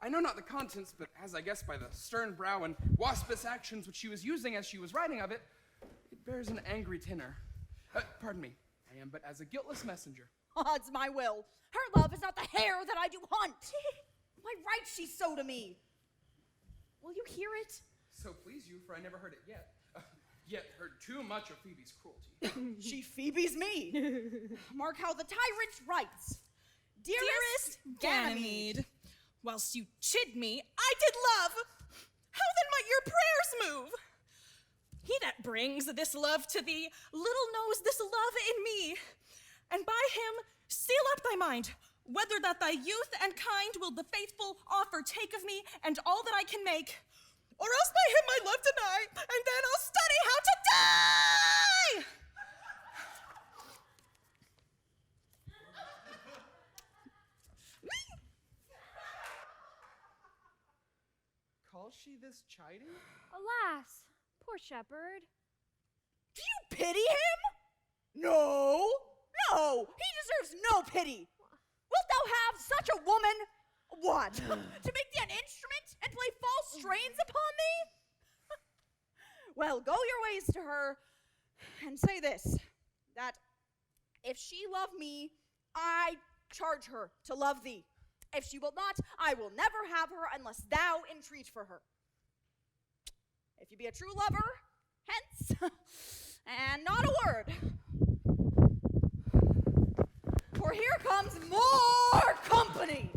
I know not the contents, but as I guess by the stern brow and waspish actions which she was using as she was writing of it, it bears an angry tenor. Pardon me, I am but as a guiltless messenger. Odds my will, her love is not the hare that I do hunt. By right she's so to me. Will you hear it? So please you, for I never heard it yet. Yet heard too much of Phoebe's cruelty. She Phoebe's me. Mark how the tyrant writes. Dearest Ganymede, whilst you chid me, I did love. How then might your prayers move? He that brings this love to thee little knows this love in me. And by him seal up thy mind, whether that thy youth and kind will the faithful offer take of me and all that I can make, or else by him my love deny, and then I'll study how to die! Calls she this chiding? Alas, poor shepherd. Do you pity him? No, he deserves no pity. Wilt thou have such a woman? What? To make thee an instrument and play false strains upon thee? Well, go your ways to her and say this, that if she love me, I charge her to love thee. If she will not, I will never have her unless thou entreat for her. If you be a true lover, hence, and not a word. For here comes more company.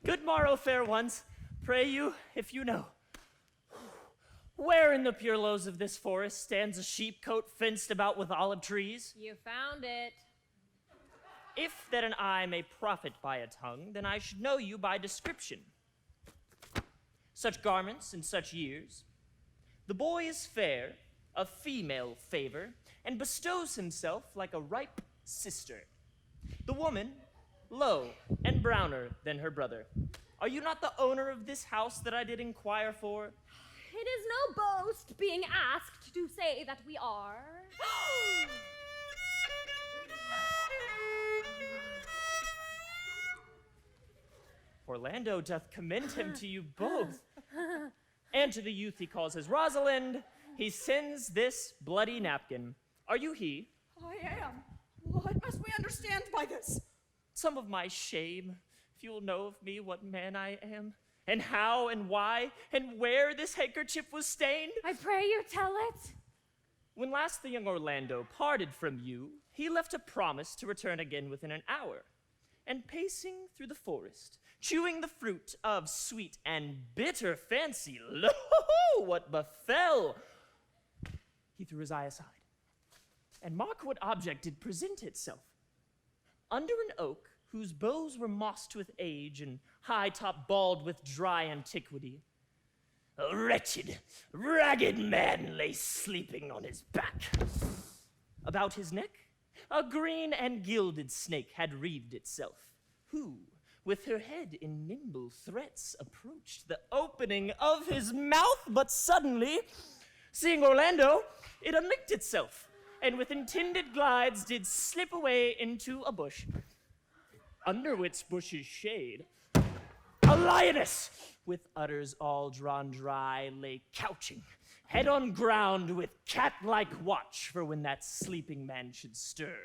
Good morrow, fair ones. Pray you, if you know. Where in the pure lows of this forest stands a sheepcote fenced about with olive trees? You found it. If that an eye may profit by a tongue, then I should know you by description. Such garments and such years. The boy is fair, of female favor, and bestows himself like a ripe sister. The woman, low and browner than her brother. Are you not the owner of this house that I did inquire for? It is no boast being asked to say that we are. Orlando doth commend him to you both. And to the youth he calls his Rosalind, he sends this bloody napkin. Are you he? I am. What must we understand by this? Some of my shame, if you will know of me what man I am, and how and why and where this handkerchief was stained. I pray you tell it. When last the young Orlando parted from you, he left a promise to return again within an hour. And pacing through the forest, chewing the fruit of sweet and bitter fancy, lo, what befell! He threw his eye aside, and mark what object did present itself. Under an oak, whose boughs were mossed with age and high-top bald with dry antiquity, a wretched, ragged man lay sleeping on his back. About his neck, a green and gilded snake had wreathed itself, who, with her head in nimble threats, approached the opening of his mouth, but suddenly, seeing Orlando, it unlicked itself, and with intended glides did slip away into a bush, under which bush's shade, a lioness, with udders all drawn dry, lay couching, head on ground with cat-like watch for when that sleeping man should stir.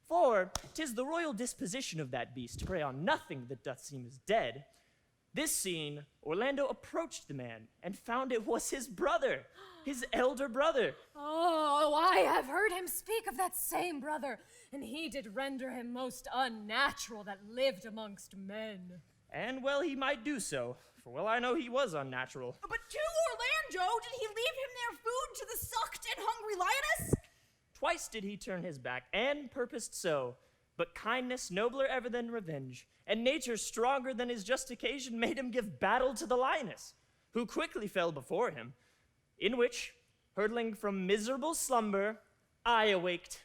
For 'tis the royal disposition of that beast to prey on nothing that doth seem as dead. This seen, Orlando approached the man and found it was his brother, his elder brother. Oh, I have heard him speak of that same brother, and he did render him most unnatural that lived amongst men. And well he might do so, for well I know he was unnatural. But to Orlando, did he leave him their food to the sucked and hungry lioness? Twice did he turn his back, and purposed so, but kindness nobler ever than revenge, and nature stronger than his just occasion made him give battle to the lioness, who quickly fell before him, in which, hurtling from miserable slumber, I awaked.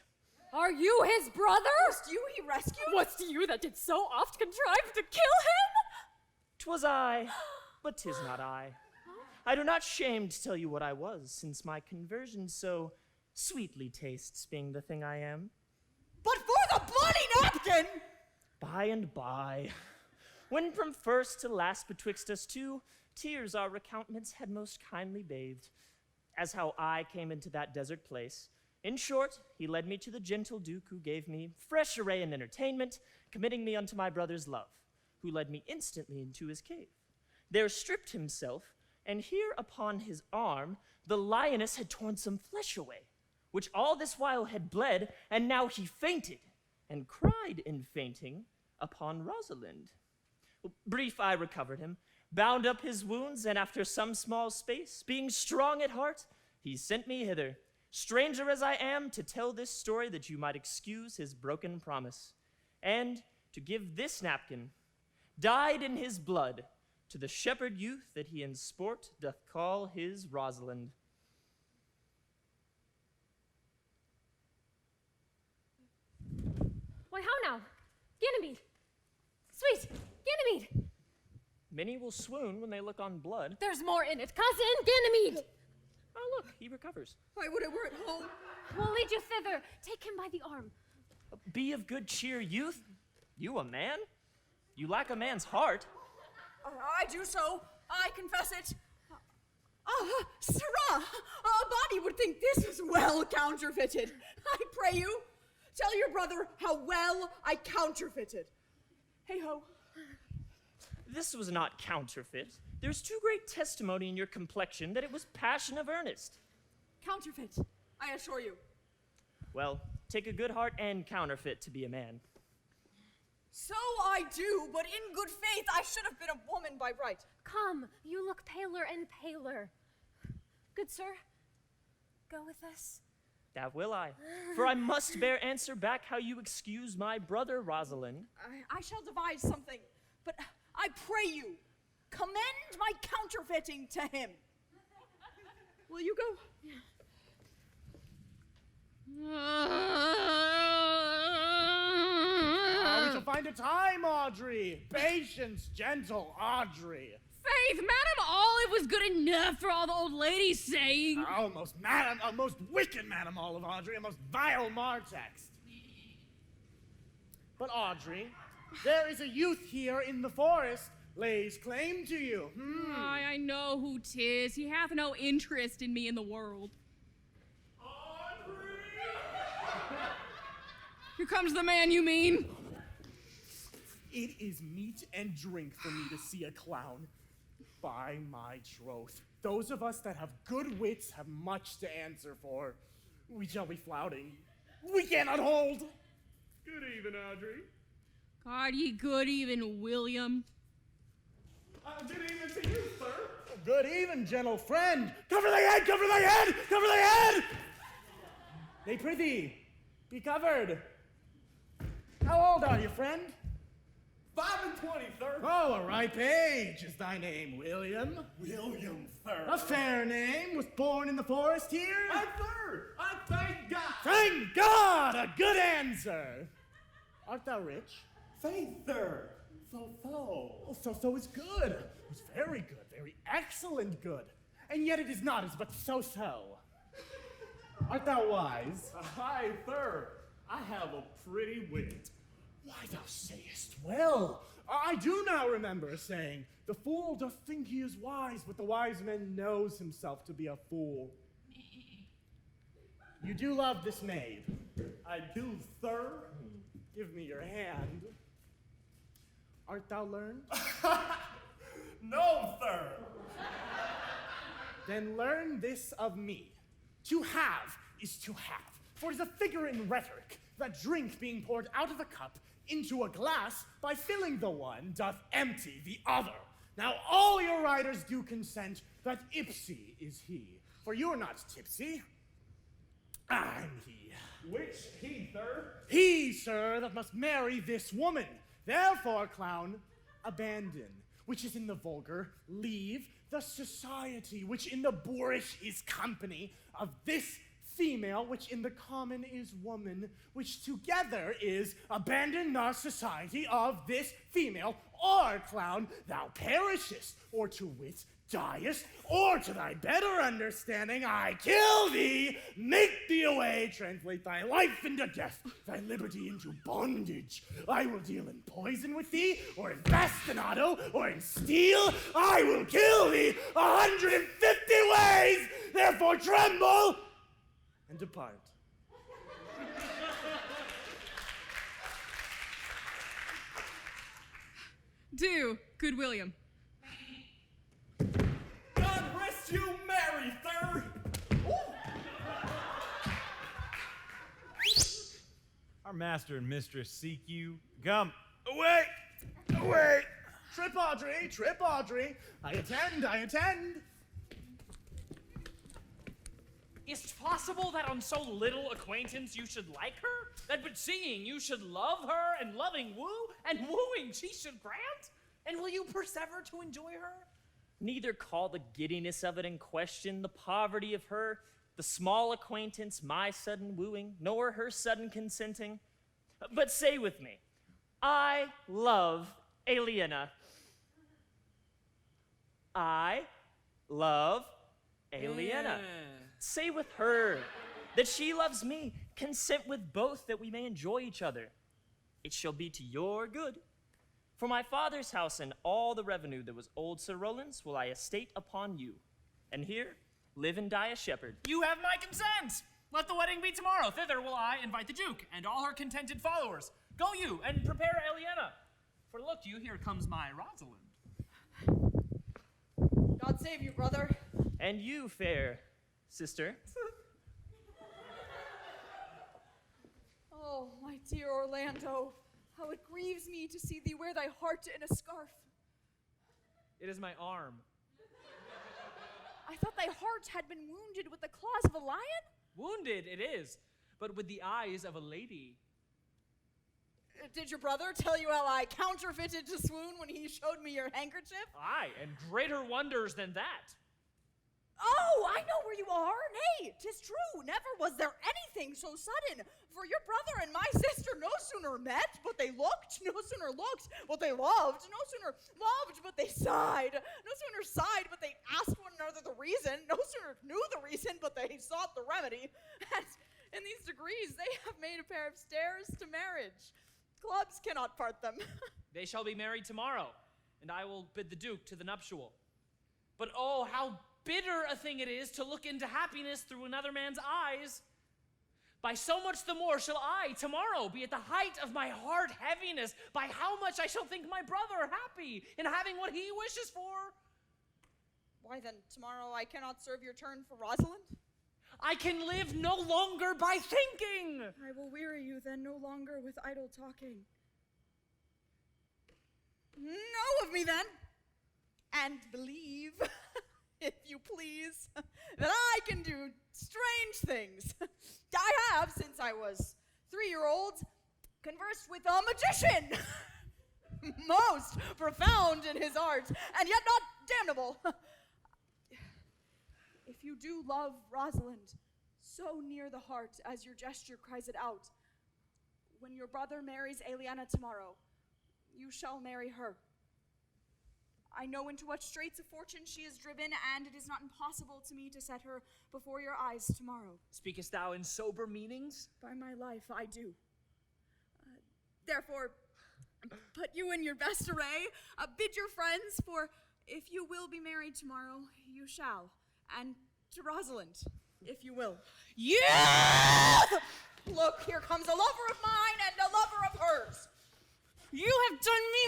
Are you his brother? Was you he rescued? Was you that did so oft contrive to kill him? 'Twas I, but 'tis not I. I do not shame to tell you what I was, since my conversion so sweetly tastes being the thing I am. But for the bloody napkin! By and by, when from first to last betwixt us two, tears our recountenance had most kindly bathed, as how I came into that desert place. In short, he led me to the gentle duke who gave me fresh array and entertainment, committing me unto my brother's love, who led me instantly into his cave. There stripped himself, and here upon his arm the lioness had torn some flesh away, which all this while had bled, and now he fainted, and cried in fainting upon Rosalind. Brief I recovered him, bound up his wounds, and after some small space, being strong at heart, he sent me hither, stranger as I am, to tell this story that you might excuse his broken promise, and to give this napkin, dyed in his blood, to the shepherd youth that he in sport doth call his Rosalind. Why, how now? Ganymede! Sweet, Ganymede! Many will swoon when they look on blood. There's more in it. Cousin, Ganymede! Oh, look, he recovers. I would I were at home. We'll lead you thither. Take him by the arm. Be of good cheer, youth. You a man? You lack a man's heart. I do so. I confess it. Sirrah, a body would think this was well counterfeited. I pray you, tell your brother how well I counterfeited. Hey ho. This was not counterfeit. There's too great testimony in your complexion that it was passion of earnest. Counterfeit, I assure you. Well, take a good heart and counterfeit to be a man. So I do, but in good faith I should have been a woman by right. Come, you look paler and paler. Good sir, go with us. That will I. For I must bear answer back how you excuse my brother, Rosalind. I shall devise something, but I pray you, commend my counterfeiting to him. Will you go? We shall find a time, Audrey. Patience, gentle Audrey. Faith, madam, all it was good enough for all the old ladies saying. Almost, madam, a most wicked Madam Olive Audrey, a most vile Martext. But Audrey, there is a youth here in the forest lays claim to you. I know who 'tis. He hath no interest in me in the world. Here comes the man you mean. It is meat and drink for me to see a clown. By my troth, those of us that have good wits have much to answer for. We shall be flouting. We cannot hold. Good even, Audrey. God ye good even, William. Good even to you, sir. Good even, gentle friend. Cover thy head, cover thy head, cover thy head! Nay, prithee, be covered. How old are you, friend? 5 and 20, sir. Oh, a ripe age is thy name, William. William, sir. A fair name, was born in the forest here. Aye, sir. I thank God. Thank God, a good answer. Art thou rich? Faith, sir. Oh, so is good. It's very good, very excellent good. And yet it is not as but so. Art thou wise? Aye, sir. I have a pretty wit. Why, thou sayest well. I do now remember a saying, the fool doth think he is wise, but the wise man knows himself to be a fool. You do love this maid. I do, sir. Give me your hand. Art thou learned? No, sir. Then learn this of me. To have is to have. For it is a figure in rhetoric that drink being poured out of a cup into a glass by filling the one doth empty the other. Now all your writers do consent that Ipsy is he. For you are not tipsy. I'm he. Which he, sir? He, sir, that must marry this woman. Therefore, clown, abandon, which is in the vulgar, leave the society, which in the boorish is company of this female, which in the common is woman, which together is abandon the society of this female, or, clown, thou perishest, or to wit, diest, or to thy better understanding, I kill thee, make thee away, translate thy life into death, thy liberty into bondage. I will deal in poison with thee, or in bastinado, or in steel. I will kill thee 150 ways, therefore tremble and depart. Do, good William. God rest you merry, sir. Our master and mistress seek you. Come, away, away. Trip, Audrey. I attend. Is it possible that on so little acquaintance you should like her? That but seeing you should love her, and loving woo, and wooing she should grant? And will you persever to enjoy her? Neither call the giddiness of it in question, the poverty of her, the small acquaintance, my sudden wooing, nor her sudden consenting. But say with me, I love Aliena. I love Aliena. Say with her that she loves me. Consent with both that we may enjoy each other. It shall be to your good. For my father's house and all the revenue that was old Sir Roland's will I estate upon you. and here live and die a shepherd. You have my consent. Let the wedding be tomorrow. Thither will I invite the Duke and all her contented followers. Go you and prepare Eliana. For look you, here comes my Rosalind. God save you, brother. And you, fair sister. Oh, my dear Orlando, how it grieves me to see thee wear thy heart in a scarf. It is my arm. I thought thy heart had been wounded with the claws of a lion? Wounded it is, but with the eyes of a lady. Did your brother tell you how I counterfeited to swoon when he showed me your handkerchief? Aye, and greater wonders than that. Oh, I know where you are. Nay, 'tis true. Never was there anything so sudden. For your brother and my sister no sooner met, but they looked. No sooner looked, but they loved. No sooner loved, but they sighed. No sooner sighed, but they asked one another the reason. No sooner knew the reason, but they sought the remedy. And in these degrees, they have made a pair of stairs to marriage. Clubs cannot part them. They shall be married tomorrow, and I will bid the Duke to the nuptial. But oh, how bitter a thing it is to look into happiness through another man's eyes. By so much the more shall I tomorrow be at the height of my heart heaviness, by how much I shall think my brother happy in having what he wishes for. Why then, tomorrow I cannot serve your turn for Rosalind? I can live no longer by thinking. I will weary you then no longer with idle talking. Know of me then, and believe, if you please, that I can do strange things. I have, since I was 3-year-old, conversed with a magician, most profound in his art, and yet not damnable. If you do love Rosalind so near the heart as your gesture cries it out, when your brother marries Eliana tomorrow, you shall marry her. I know into what straits of fortune she is driven, and it is not impossible to me to set her before your eyes tomorrow. Speakest thou in sober meanings? By my life, I do. Therefore, put you in your best array, bid your friends, for if you will be married tomorrow, you shall. And to Rosalind, if you will. Yeah! Look, here comes a lover of mine and a lover of hers. You have done me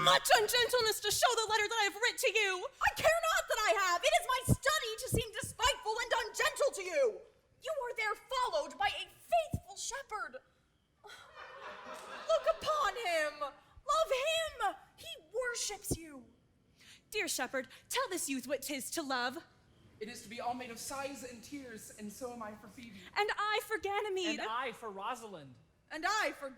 much ungentleness to show the letter that I have writ to you. I care not that I have. It is my study to seem despiteful and ungentle to you. You are there followed by a faithful shepherd. Look upon him. Love him. He worships you. Dear shepherd, tell this youth what 'tis to love. It is to be all made of sighs and tears, and so am I for Phoebe. And I for Ganymede. And I for Rosalind. And I for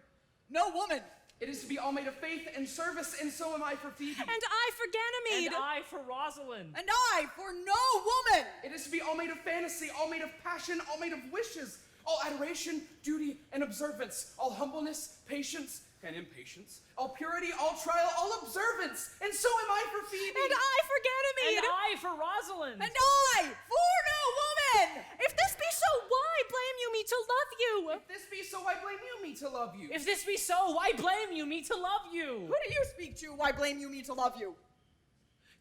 no woman. It is to be all made of faith and service, and so am I for Phoebe. And I for Ganymede. And I for Rosalind. And I for no woman. It is to be all made of fantasy, all made of passion, all made of wishes, all adoration, duty, and observance, all humbleness, patience, and impatience, all purity, all trial, all observance, and so am I for Phoebe. And I for Ganymede. And I for Rosalind. And I for no woman. If this be so, why blame you me to love you? If this be so, I blame you me to love you. If this be so, why blame you me to love you? Who do you speak to? Why blame you me to love you?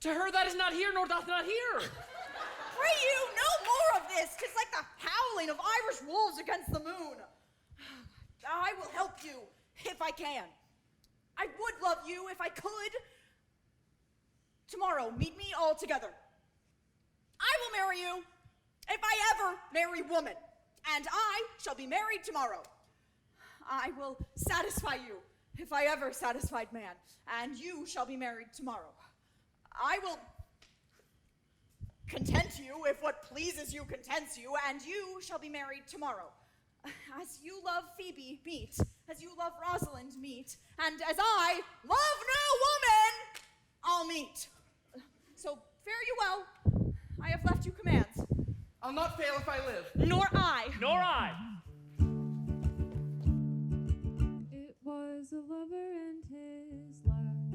To her that is not here nor doth not hear. Pray you, no more of this. 'Tis like the howling of Irish wolves against the moon. I will help you if I can. I would love you if I could. Tomorrow, meet me all together. I will marry you if I ever marry woman, and I shall be married tomorrow. I will satisfy you if I ever satisfied man, and you shall be married tomorrow. I will content you if what pleases you contents you, and you shall be married tomorrow. As you love Phoebe, meet. As you love Rosalind, meet. And as I love no woman, I'll meet. So fare you well. I have left you commands. I'll not fail if I live. Nor I. Nor I. It was a lover and his lass,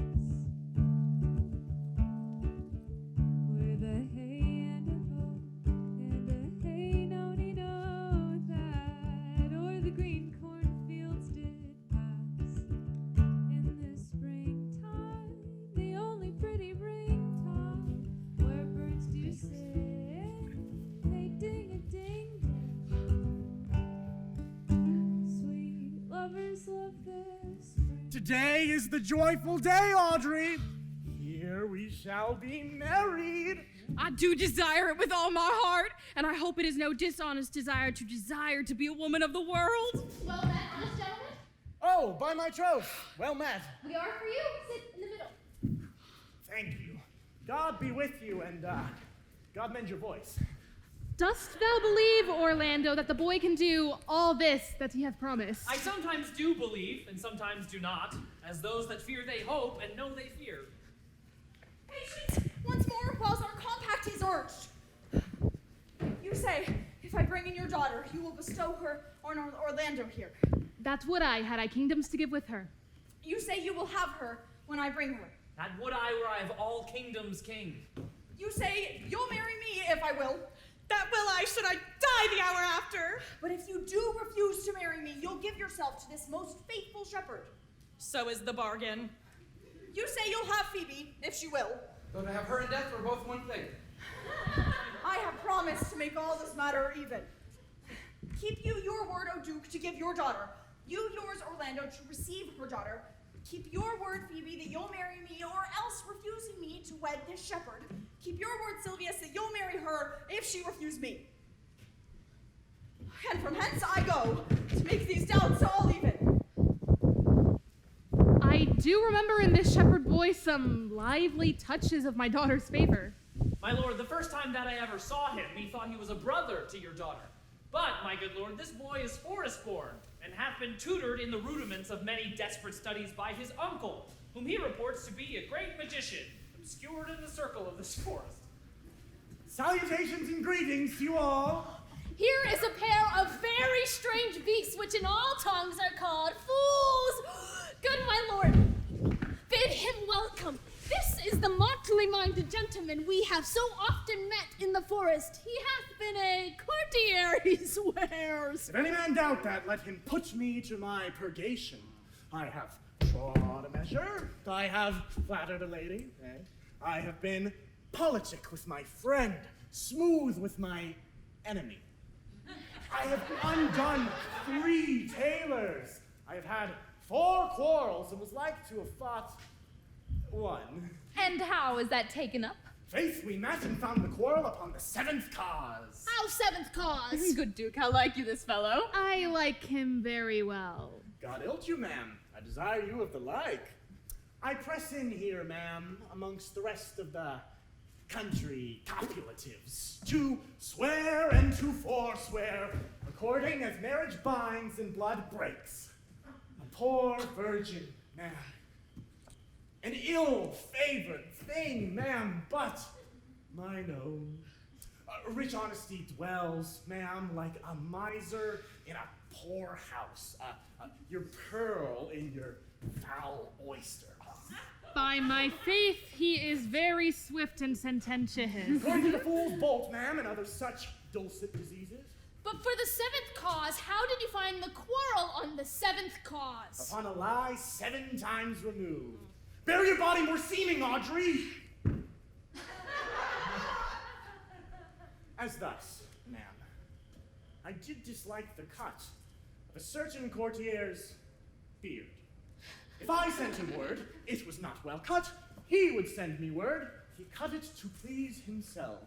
with a hey and a ho, and a hey no-de no that o'er the green cornfields did pass. In the springtime, the only pretty ringtime, where birds do sing. Today is the joyful day, Audrey. Here we shall be married. I do desire it with all my heart, and I hope it is no dishonest desire to be a woman of the world. Well met, honest gentlemen. Oh, by my troth, well met. We are for you. Sit in the middle. Thank you. God be with you, and God mend your voice. Dost thou believe, Orlando, that the boy can do all this that he hath promised? I sometimes do believe, and sometimes do not, as those that fear they hope, and know they fear. Patience, once more, whilst our compact is urged. You say, if I bring in your daughter, you will bestow her on Orlando here. That would I, had I kingdoms to give with her. You say you will have her when I bring her. That would I were I of all kingdoms king. You say you'll marry me if I will. That will I, should I die the hour after. But if you do refuse to marry me, you'll give yourself to this most faithful shepherd. So is the bargain. You say you'll have Phoebe, if she will. Though to have her and death were both one thing. I have promised to make all this matter even. Keep you your word, O Duke, to give your daughter. You yours, Orlando, to receive her daughter. Keep your word, Phoebe, that you'll marry me, or else refusing me to wed this shepherd. Keep your word, Silvius, that you'll marry her if she refuse me. And from hence I go, to make these doubts all even. I do remember in this shepherd boy some lively touches of my daughter's favor. My lord, the first time that I ever saw him, methought he was a brother to your daughter. But, my good lord, this boy is forest-born, and hath been tutored in the rudiments of many desperate studies by his uncle, whom he reports to be a great magician, obscured in the circle of this forest. Salutations and greetings to you all. Here is a pair of very strange beasts, which in all tongues are called fools. Good my lord, bid him welcome. This is the motley-minded gentleman we have so often met in the forest. He hath been a courtier, he swears. If any man doubt that, let him put me to my purgation. I have trod a measure. I have flattered a lady. I have been politic with my friend, smooth with my enemy. I have undone 3 tailors. I have had 4 quarrels and was like to have fought 1. And how is that taken up? Faith, we met and found the quarrel upon the 7th cause. How 7th cause? Good Duke, how like you this fellow? I like him very well. God il't you, ma'am. I desire you of the like. I press in here, ma'am, amongst the rest of the country copulatives, to swear and to forswear, according as marriage binds and blood breaks. A poor virgin, ma'am. An ill-favored thing, ma'am, but mine own. Rich honesty dwells, ma'am, like a miser in a poor house. Your pearl in your foul oyster. By my faith, he is very swift and sententious. According to the fool's bolt, ma'am, and other such dulcet diseases. But for the 7th cause, how did you find the quarrel on the 7th cause? Upon a lie 7 times removed. Bury your body more seeming, Audrey! As thus, ma'am, I did dislike the cut of a certain courtier's beard. If I sent him word, it was not well cut, he would send me word, he cut it to please himself.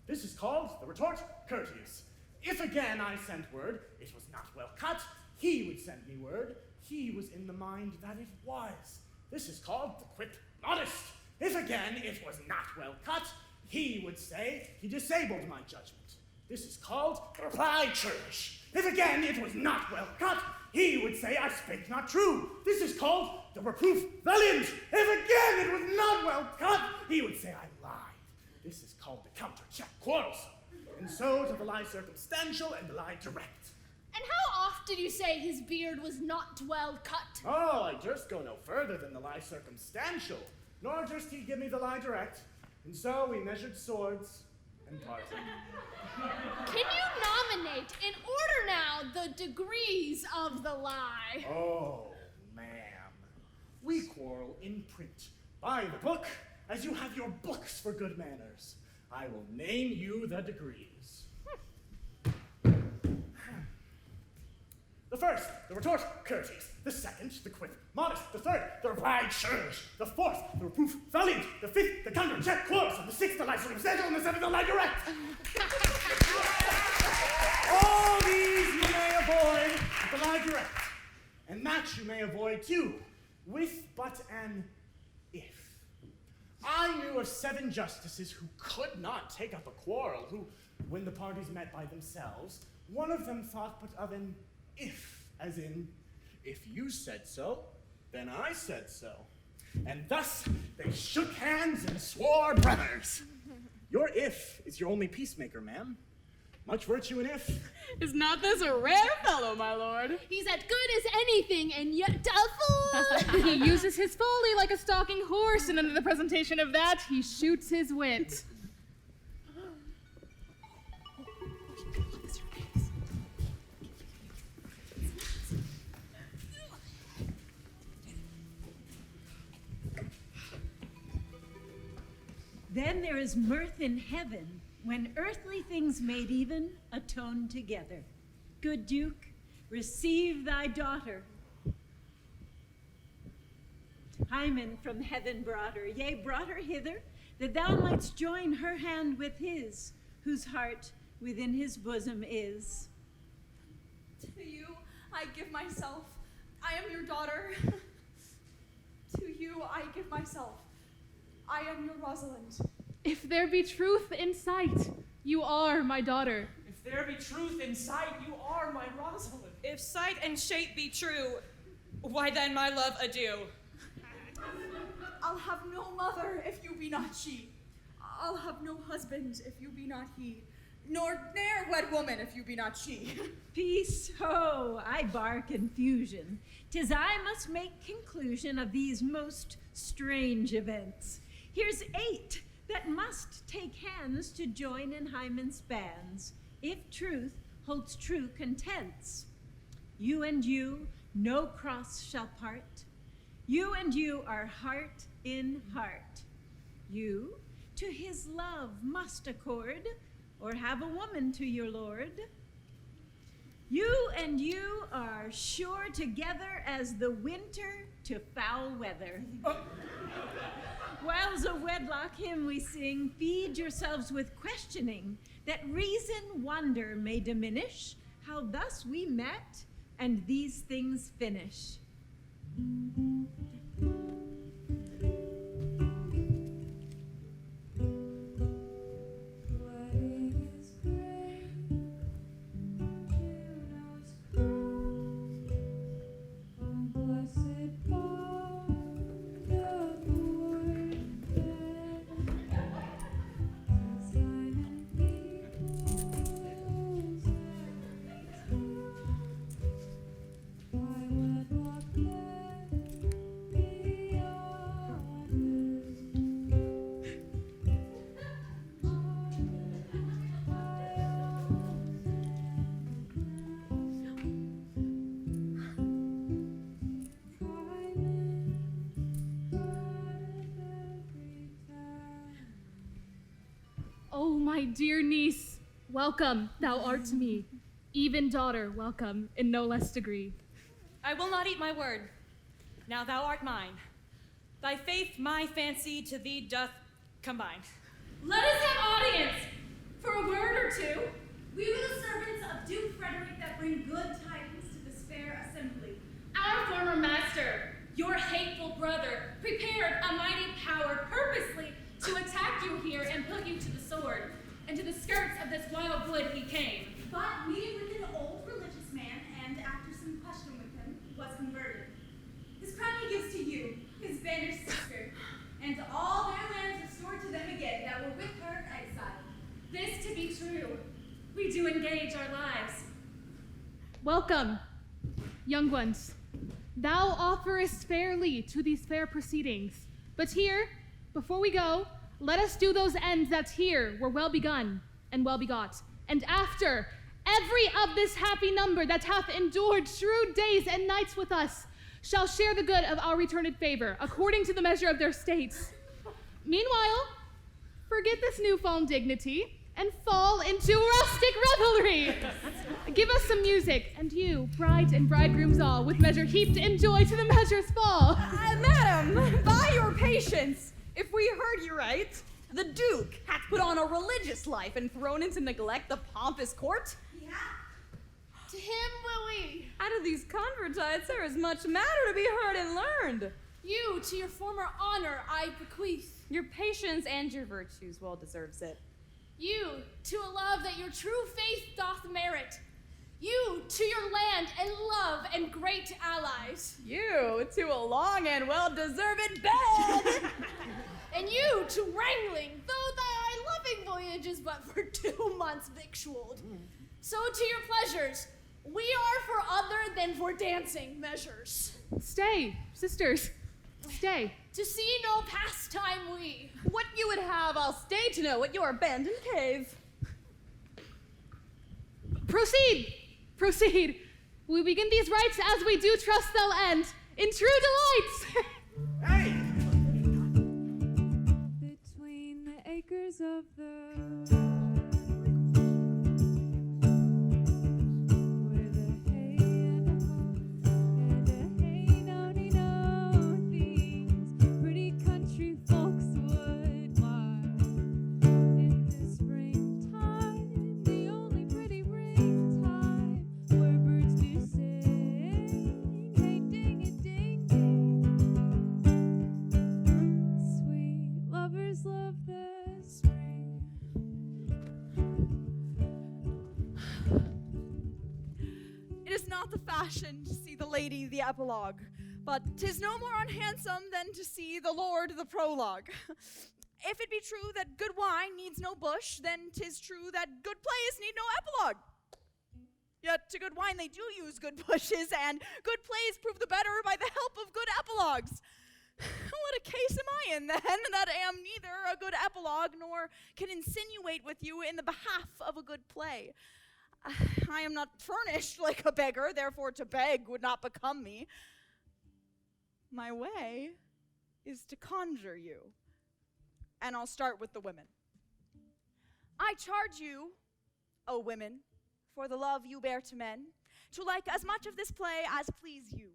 This is called, the retort, courteous. If again I sent word, it was not well cut, he would send me word, he was in the mind that it was. This is called the quip modest. If again it was not well cut, he would say he disabled my judgment. This is called the reply churlish. If again it was not well cut, he would say I spake not true. This is called the reproof valiant. If again it was not well cut, he would say I lied. This is called the counter-check quarrelsome. And so to the lie circumstantial and the lie direct. And how oft did you say his beard was not well cut? Oh, I durst go no further than the lie circumstantial, nor durst he give me the lie direct. And so we measured swords and parted. Can you nominate, in order now, the degrees of the lie? Oh, ma'am. We quarrel in print, by the book, as you have your books for good manners. I will name you the degrees. The first, the retort, courteous. The second, the quip, modest. The third, the reply, churlish. The fourth, the reproof, valiant. The fifth, the counter, check, quarrelsome. The sixth, the license, gentle. And the seventh, the lie direct. All these you may avoid with the lie direct. And that you may avoid too, with but an if. I knew of 7 justices who could not take up a quarrel, who, when the parties met by themselves, one of them thought but of an if, as in, if you said so, then I said so. And thus they shook hands and swore brothers. Your if is your only peacemaker, ma'am. Much virtue in if. Is not this a rare fellow, my lord? He's as good as anything, and yet a fool. He uses his folly like a stalking horse, and under the presentation of that, he shoots his wit. Then there is mirth in heaven, when earthly things made even atone together. Good Duke, receive thy daughter. Hymen from heaven brought her, yea, brought her hither, that thou mightst join her hand with his, whose heart within his bosom is. To you I give myself. I am your daughter. To you I give myself. I am your Rosalind. If there be truth in sight, you are my daughter. If there be truth in sight, you are my Rosalind. If sight and shape be true, why then, my love, adieu. I'll have no mother if you be not she. I'll have no husband if you be not he. Nor ne'er wed woman if you be not she. Peace, ho, I bar confusion. 'Tis I must make conclusion of these most strange events. Here's 8 that must take hands to join in Hymen's bands, if truth holds true contents. You and you, no cross shall part. You and you are heart in heart. You to his love must accord, or have a woman to your lord. You and you are sure together as the winter to foul weather. Whiles a wedlock hymn we sing, feed yourselves with questioning, that reason wonder may diminish, how thus we met and these things finish. Oh, my dear niece, welcome, thou art to me. Even daughter, welcome, in no less degree. I will not eat my word. Now thou art mine. Thy faith my fancy to thee doth combine. Let us have audience for a word or two. We were the servants of Duke Frederick that bring good tidings to this fair assembly. Our former master, your hateful brother, prepared a mighty power purposely to attack you here and put you to the sword. And to the skirts of this wild wood he came. But meeting with an old religious man, and after some question with him, was converted. His crown he gives to you, his banished sister, and all their lands restored to them again that were with her exiled. This to be true, we do engage our lives. Welcome, young ones. Thou offerest fairly to these fair proceedings. But here, before we go, let us do those ends that here were well begun and well begot. And after, every of this happy number that hath endured true days and nights with us shall share the good of our returned favor, according to the measure of their states. Meanwhile, forget this newfound dignity, and fall into rustic revelry. Give us some music, and you, brides and bridegrooms all, with measure heaped in joy to the measure's fall. Madam, by your patience, if we heard you right, the Duke hath put on a religious life and thrown into neglect the pompous court. To him will we. Out of these convertites, there is much matter to be heard and learned. You, to your former honor, I bequeath. Your patience and your virtues well deserves it. You, to a love that your true faith doth merit. You, to your land and love and great allies. You, to a long and well-deserved bed. And you, to wrangling, though thy loving voyage is but for 2 months victualled. So to your pleasures, we are for other than for dancing measures. Stay, sisters, stay. To see no pastime we. What you would have, I'll stay to know at your abandoned cave. Proceed, proceed. We begin these rites as we do trust they'll end, in true delights. Hey! Between the acres of the To see the lady, the epilogue, but 'tis no more unhandsome than to see the lord, the prologue. If it be true that good wine needs no bush, then 'tis true that good plays need no epilogue. Yet to good wine they do use good bushes, and good plays prove the better by the help of good epilogues. What a case am I in, then, that am neither a good epilogue nor can insinuate with you in the behalf of a good play. I am not furnished like a beggar, therefore to beg would not become me. My way is to conjure you, and I'll start with the women. I charge you, O women, for the love you bear to men, to like as much of this play as please you.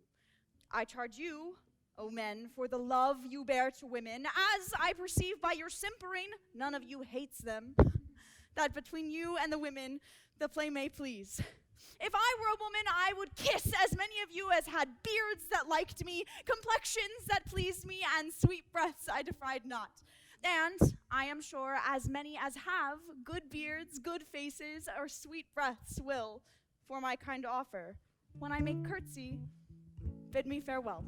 I charge you, O men, for the love you bear to women, as I perceive by your simpering, none of you hates them, that between you and the women the play may please. If I were a woman, I would kiss as many of you as had beards that liked me, complexions that pleased me, and sweet breaths I defied not. And I am sure as many as have good beards, good faces, or sweet breaths will, for my kind offer, when I make curtsy, bid me farewell.